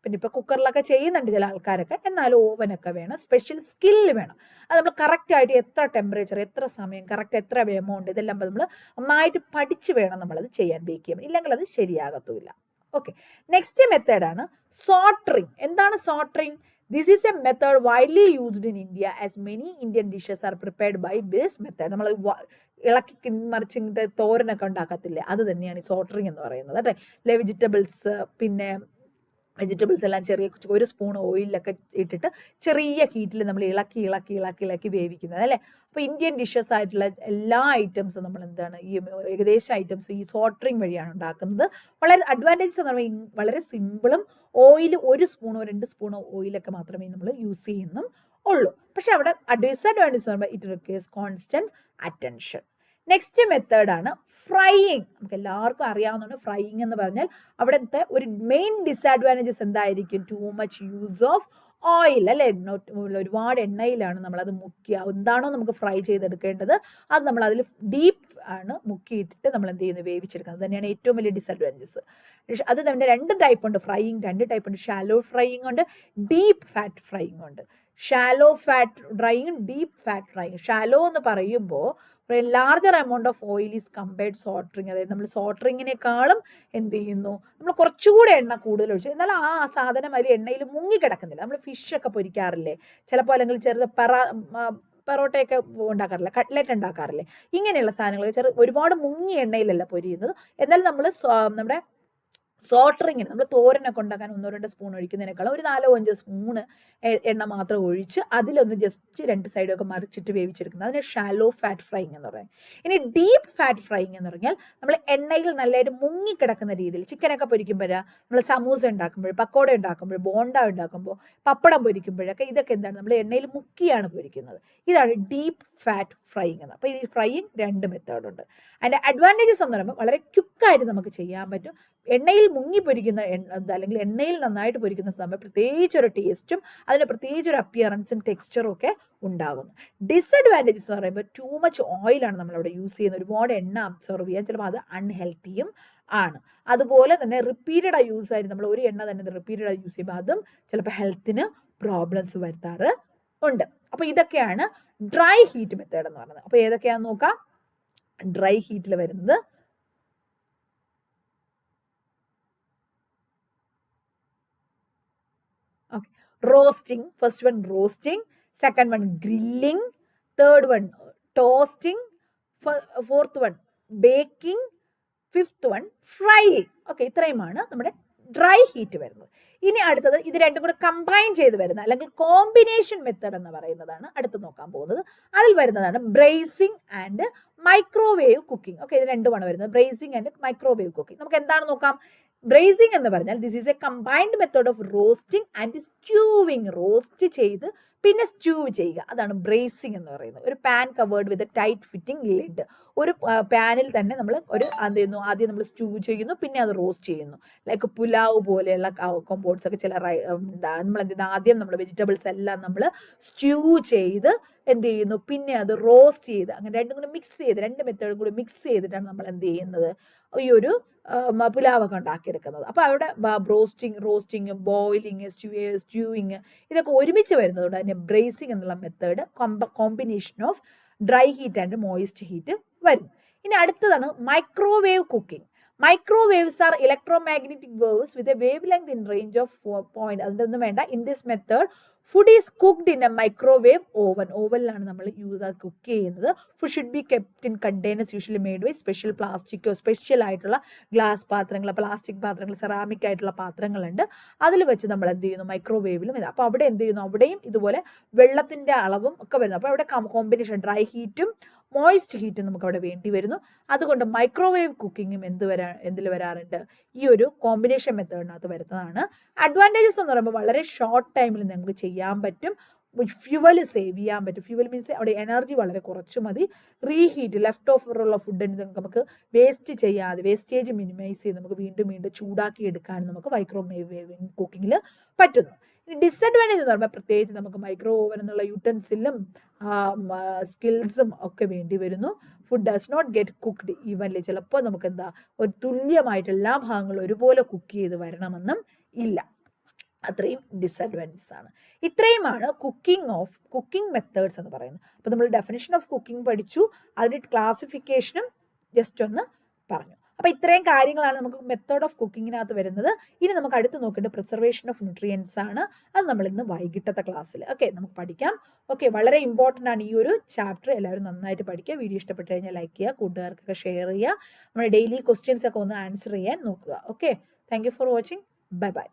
പിന്നെ ഇപ്പോൾ കുക്കറിലൊക്കെ ചെയ്യുന്നുണ്ട് ചില ആൾക്കാരൊക്കെ, എന്നാലും ഓവനൊക്കെ വേണം, സ്പെഷ്യൽ സ്കില്ല് വേണം. അത് നമ്മൾ കറക്റ്റായിട്ട് എത്ര ടെമ്പറേച്ചർ, എത്ര സമയം, കറക്റ്റ് എത്ര എമൗണ്ട്, ഇതെല്ലാം നമ്മൾ നന്നായിട്ട് പഠിച്ച് വേണം നമ്മളത് ചെയ്യാൻ, ബേക്ക് ചെയ്യാൻ. ഇല്ലെങ്കിൽ അത് ശരിയാകത്തുമില്ല. ഓക്കെ, നെക്സ്റ്റ് മെത്തേഡാണ് സോട്ടറിങ്. എന്താണ് sauteing? This is a method widely used in India as many Indian dishes are prepared by this method. നമ്മൾ ഇളക്കി മറിച്ചിട്ട് തോരനൊക്കെ ഉണ്ടാക്കത്തില്ലേ, അത് തന്നെയാണ് ഈ സോട്ടറിങ് എന്ന് പറയുന്നത് അല്ലേ. വെജിറ്റബിൾസ്, പിന്നെ വെജിറ്റബിൾസ് എല്ലാം ചെറിയ ഒരു സ്പൂൺ ഓയിലൊക്കെ ഇട്ടിട്ട് ചെറിയ ഹീറ്റിൽ നമ്മൾ ഇളക്കി വേവിക്കുന്നത് അല്ലേ. അപ്പോൾ ഇന്ത്യൻ ഡിഷസ് ആയിട്ടുള്ള എല്ലാ ഐറ്റംസും നമ്മൾ എന്താണ് ഈ ഏകദേശം ഐറ്റംസ് ഈ സോട്ടറിങ് വഴിയാണ് ഉണ്ടാക്കുന്നത്. വളരെ അഡ്വാൻറ്റേജസ് എന്ന് പറയുമ്പോൾ വളരെ സിമ്പിളും, ഓയിൽ 1 സ്പൂണോ 2 സ്പൂണോ ഓയിലൊക്കെ മാത്രമേ നമ്മൾ യൂസ് ചെയ്യുന്നും ഉള്ളൂ. പക്ഷെ അവിടെ ഡിസഡ്വാൻറ്റേജ് എന്ന് പറയുമ്പോൾ it requires constant attention. Next മെത്തേഡാണ് ഫ്രൈയിങ്. നമുക്ക് എല്ലാവർക്കും അറിയാവുന്നതാണ് ഫ്രൈയിങ് എന്ന് പറഞ്ഞാൽ അവിടുത്തെ ഒരു മെയിൻ ഡിസഡ്വാൻറ്റേജസ് എന്തായിരിക്കും? Too much use of oil അല്ലേ. ഒരുപാട് എണ്ണയിലാണ് നമ്മളത് മുക്കുക. എന്താണോ നമുക്ക് ഫ്രൈ ചെയ്തെടുക്കേണ്ടത് അത് നമ്മൾ അതിൽ ഡീപ്പ് ആണ് മുക്കിയിട്ടിട്ട് നമ്മൾ എന്ത് ചെയ്യുന്നു? വേവിച്ചെടുക്കുന്നത്. അത് തന്നെയാണ് ഏറ്റവും വലിയ ഡിസഡ്വാൻറ്റേജസ്. അത് തന്നെ 2 ടൈപ്പ് ഉണ്ട് ഫ്രൈയിങ്. 2 ടൈപ്പ് ഉണ്ട്. ഷാലോ ഫ്രൈയിങ് ഉണ്ട്, ഡീപ്പ് ഫാറ്റ് ഫ്രൈയിങ് ഉണ്ട്. Shallow fat frying, deep fat frying. Shallow എന്ന് പറയുമ്പോൾ larger amount of oil is compared sauteing. അതായത് നമ്മൾ സോട്ടറിങ്ങിനേക്കാളും എന്ത് ചെയ്യുന്നു? നമ്മൾ കുറച്ചുകൂടെ എണ്ണ കൂടുതൽ ഒഴിച്ചു, എന്നാൽ ആ സാധനം അതിൽ എണ്ണയിൽ മുങ്ങിക്കിടക്കുന്നില്ല. നമ്മൾ ഫിഷൊക്കെ പൊരിക്കാറില്ലേ ചിലപ്പോൾ, അല്ലെങ്കിൽ ചെറുത് പെറോട്ടയൊക്കെ ഉണ്ടാക്കാറില്ല, കട്ട്ലറ്റ് ഉണ്ടാക്കാറില്ലേ, ഇങ്ങനെയുള്ള സാധനങ്ങൾ ഒരുപാട് മുങ്ങിയ എണ്ണയിലല്ല പൊരിയുന്നത്. എന്നാൽ നമ്മൾ നമ്മുടെ സോട്ടറിങ്ങിന് നമ്മൾ തോരനൊക്കെ ഉണ്ടാക്കാൻ 1-2 സ്പൂൺ ഒഴിക്കുന്നതിനേക്കാളും ഒരു 4-5 സ്പൂണ് എണ്ണ മാത്രം ഒഴിച്ച് അതിലൊന്ന് ജസ്റ്റ് 2 സൈഡൊക്കെ മറിച്ചിട്ട് വേവിച്ചെടുക്കുന്നത്. അതിന് ഷാലോ ഫാറ്റ് ഫ്രൈയിങ് എന്ന് പറയും. ഇനി ഡീപ്പ് ഫാറ്റ് ഫ്രൈയിങ് എന്ന് പറഞ്ഞാൽ നമ്മൾ എണ്ണയിൽ നല്ലതായിട്ട് മുങ്ങിക്കിടക്കുന്ന രീതിയിൽ ചിക്കനൊക്കെ പൊരിക്കുമ്പോഴാണ്, നമ്മൾ സമൂസ ഉണ്ടാക്കുമ്പോൾ, പക്കോട ഉണ്ടാക്കുമ്പോൾ, ബോണ്ട ഉണ്ടാക്കുമ്പോൾ, പപ്പടം പൊരിക്കുമ്പോഴൊക്കെ ഇതൊക്കെ എന്താണ്? നമ്മൾ എണ്ണയിൽ മുക്കിയാണ് പൊരിക്കുന്നത്. ഇതാണ് ഡീപ്പ് ഫാറ്റ് ഫ്രൈയിങ് എന്ന്. അപ്പോൾ ഈ ഫ്രൈയിങ് 2 മെത്തേഡുണ്ട്. അതിൻ്റെ അഡ്വാൻറ്റേജസ് എന്ന് പറയുമ്പോൾ വളരെ ക്വിക്കായിട്ട് നമുക്ക് ചെയ്യാൻ പറ്റും. എണ്ണയിൽ മുങ്ങി പൊരിക്കുന്ന അല്ലെങ്കിൽ എണ്ണയിൽ നന്നായിട്ട് പൊരിക്കുന്ന സമയം പ്രത്യേകിച്ചൊരു ടേസ്റ്റും അതിന് പ്രത്യേകിച്ചൊരു അപ്പിയറൻസും ടെക്സ്ചറും ഒക്കെ ഉണ്ടാകുന്നു. ഡിസഡ്വാൻറ്റേജസ് എന്ന് പറയുമ്പോൾ ടു മച്ച് ഓയിലാണ് നമ്മളവിടെ യൂസ് ചെയ്യുന്നത്. ഒരുപാട് എണ്ണ അബ്സോർവ് ചെയ്യാൻ ചിലപ്പോൾ അത് അൺഹെൽത്തിയും ആണ്. അതുപോലെ തന്നെ റിപ്പീറ്റഡ് യൂസ് ആയിട്ട് നമ്മൾ ഒരു എണ്ണ തന്നെ റിപ്പീറ്റഡ് യൂസ് ചെയ്യുമ്പോൾ അതും ചിലപ്പോൾ ഹെൽത്തിന് പ്രോബ്ലംസ് വരുത്താറ് ഉണ്ട്. അപ്പോൾ ഇതൊക്കെയാണ് ഡ്രൈ ഹീറ്റ് മെത്തേഡ് എന്ന് പറയുന്നത്. അപ്പോൾ ഏതൊക്കെയാണെന്ന് നോക്കാം. ഡ്രൈ ഹീറ്റിൽ വരുന്നത് roasting. First one roasting, second one grilling, third one toasting, fourth one baking, fifth one frying. Okay, ഇത്രയുമാണ് നമ്മുടെ ഡ്രൈ ഹീറ്റ് വരുന്നത്. ഇനി അടുത്തത് ഇത് രണ്ടും കൂടെ കമ്പൈൻ ചെയ്ത് വരുന്ന അല്ലെങ്കിൽ കോമ്പിനേഷൻ മെത്തേഡ് എന്ന് പറയുന്നതാണ് അടുത്ത് നോക്കാൻ പോകുന്നത്. അതിൽ വരുന്നതാണ് bracing and microwave cooking. Okay, ഇത് രണ്ടുമാണ് വരുന്നത്, ബ്രേസിംഗ് ആൻഡ് മൈക്രോവേവ് കുക്കിംഗ്. നമുക്ക് എന്താണ് നോക്കാം. ബ്രേസിംഗ് എന്ന് പറഞ്ഞാൽ this is a combined method of roasting and stewing. Roast ചെയ്ത് പിന്നെ സ്റ്റ്യൂ ചെയ്യുക, അതാണ് ബ്രേസിംഗ് എന്ന് പറയുന്നത്. ഒരു pan covered with tight fitting lid. ഒരു പാനിൽ തന്നെ നമ്മൾ ഒരു എന്ത് ചെയ്യുന്നു, ആദ്യം നമ്മൾ സ്റ്റ്യൂ ചെയ്യുന്നു, പിന്നെ അത് റോസ്റ്റ് ചെയ്യുന്നു. ലൈക്ക് പുലാവ് പോലെയുള്ള കോമ്പോട്ട്സ് ഒക്കെ ചില നമ്മൾ എന്ത് ചെയ്യുന്നു, ആദ്യം നമ്മൾ വെജിറ്റബിൾസ് എല്ലാം നമ്മൾ സ്റ്റ്യൂ ചെയ്ത് എന്ത് ചെയ്യുന്നു, പിന്നെ അത് റോസ്റ്റ് ചെയ്ത്, അങ്ങനെ രണ്ടും കൂടി മിക്സ് ചെയ്ത്, 2 മെത്തേഡും കൂടി മിക്സ് ചെയ്തിട്ടാണ് നമ്മൾ എന്ത് ചെയ്യുന്നത്, ഈ ഒരു പുലാവൊക്കെ ഉണ്ടാക്കിയെടുക്കുന്നത്. അപ്പോൾ അവിടെ റോസ്റ്റിങ്, ബോയിലിങ്, സ്റ്റ്യൂയിങ് ഇതൊക്കെ ഒരുമിച്ച് വരുന്നതുകൊണ്ട് അതിന് ബ്രേസിംഗ് എന്നുള്ള method combination of dry heat and moist heat വരും. ഇനി അടുത്തതാണ് microwave cooking. Microwaves are electromagnetic waves with a wavelength in range of 4 അതൊന്നും വേണ്ട. In this method, food is cooked in a microwave oven. ഓവനിലാണ് നമ്മൾ cook ചെയ്യുന്നത്. Food should be kept in containers usually made by special പ്ലാസ്റ്റിക്കോ special ആയിട്ടുള്ള glass പാത്രങ്ങൾ, plastic പാത്രങ്ങൾ, ceramic ആയിട്ടുള്ള പാത്രങ്ങളുണ്ട്. അതിൽ വെച്ച് നമ്മൾ എന്ത് ചെയ്യുന്നു, മൈക്രോവേവിലും. അപ്പോൾ അവിടെ എന്ത് ചെയ്യുന്നു, അവിടെയും ഇതുപോലെ വെള്ളത്തിൻ്റെ അളവും ഒക്കെ വരുന്നു. അപ്പോൾ അവിടെ കോമ്പിനേഷൻ ഡ്രൈ ഹീറ്റും മോയിസ്റ്റ് ഹീറ്റ് നമുക്ക് അവിടെ വേണ്ടി വരുന്നു. അതുകൊണ്ട് മൈക്രോവേവ് കുക്കിങ്ങും എന്തിൽ വരാറുണ്ട്, ഈ ഒരു കോമ്പിനേഷൻ മെത്തേഡിനകത്ത് വരുന്നതാണ്. അഡ്വാൻറ്റേജസ് എന്ന് പറയുമ്പോൾ വളരെ ഷോർട്ട് ടൈമിൽ നമുക്ക് ചെയ്യാൻ പറ്റും. ഫ്യൂവൽ സേവ് ചെയ്യാൻ പറ്റും. ഫ്യൂവൽ മീൻസ് അവിടെ എനർജി വളരെ കുറച്ച് മതി. റീഹീറ്റ്, ലെഫ്റ്റ് ഓവറുള്ള ഫുഡ് നമുക്ക് വേസ്റ്റ് ചെയ്യാതെ, വേസ്റ്റേജ് മിനിമൈസ് ചെയ്ത് നമുക്ക് വീണ്ടും ചൂടാക്കി എടുക്കാൻ നമുക്ക് മൈക്രോവേവ് കുക്കിങ്ങിൽ പറ്റുന്നു. ഇനി ഡിസഡ്വാൻറ്റേജ് എന്ന് പറയുമ്പോൾ പ്രത്യേകിച്ച് നമുക്ക് മൈക്രോ ഓവൻ എന്നുള്ള യൂട്ടൻസിലും സ്കിൽസും ഒക്കെ വേണ്ടി വരുന്നു. Food does not get cooked evenly. ചിലപ്പോൾ നമുക്ക് ഒരു തുല്യമായിട്ട് എല്ലാ ഭാഗങ്ങളും ഒരുപോലെ കുക്ക് ചെയ്ത് വരണമെന്നും ഇല്ല. അത്രയും ഡിസഡ്വാൻറ്റേജസ് ആണ്. ഇത്രയുമാണ് കുക്കിംഗ് മെത്തേഡ്സ് എന്ന് പറയുന്നത്. അപ്പോൾ നമ്മൾ ഡെഫിനിഷൻ ഓഫ് കുക്കിംഗ് പഠിച്ചു, അതിൻ്റെ ക്ലാസിഫിക്കേഷനും ജസ്റ്റ് ഒന്ന് പറഞ്ഞു. അപ്പോൾ ഇത്രയും കാര്യങ്ങളാണ് നമുക്ക് മെത്തേഡ് ഓഫ് കുക്കിങ്ങിനകത്ത് വരുന്നത്. ഇനി നമുക്ക് അടുത്ത് നോക്കേണ്ടത് പ്രിസർവേഷൻ ഓഫ് ന്യൂട്രിയൻസ് ആണ്. അത് നമ്മൾ ഇന്ന് വൈകിട്ടത്തെ ക്ലാസ്സിൽ നമുക്ക് പഠിക്കാം. വളരെ ഇമ്പോർട്ടൻ്റ് ആണ് ഈ ഒരു ചാപ്റ്റർ. എല്ലാവരും നന്നായിട്ട് പഠിക്കുക. വീഡിയോ ഇഷ്ടപ്പെട്ട് കഴിഞ്ഞാൽ ലൈക്ക് ചെയ്യുക, കൂട്ടുകാർക്കൊക്കെ ഷെയർ ചെയ്യുക. നമ്മുടെ ഡെയിലി ക്വസ്റ്റ്യൻസ് ഒക്കെ ഒന്ന് ആൻസർ ചെയ്യാൻ നോക്കുക. Thank you for watching. Bye bye.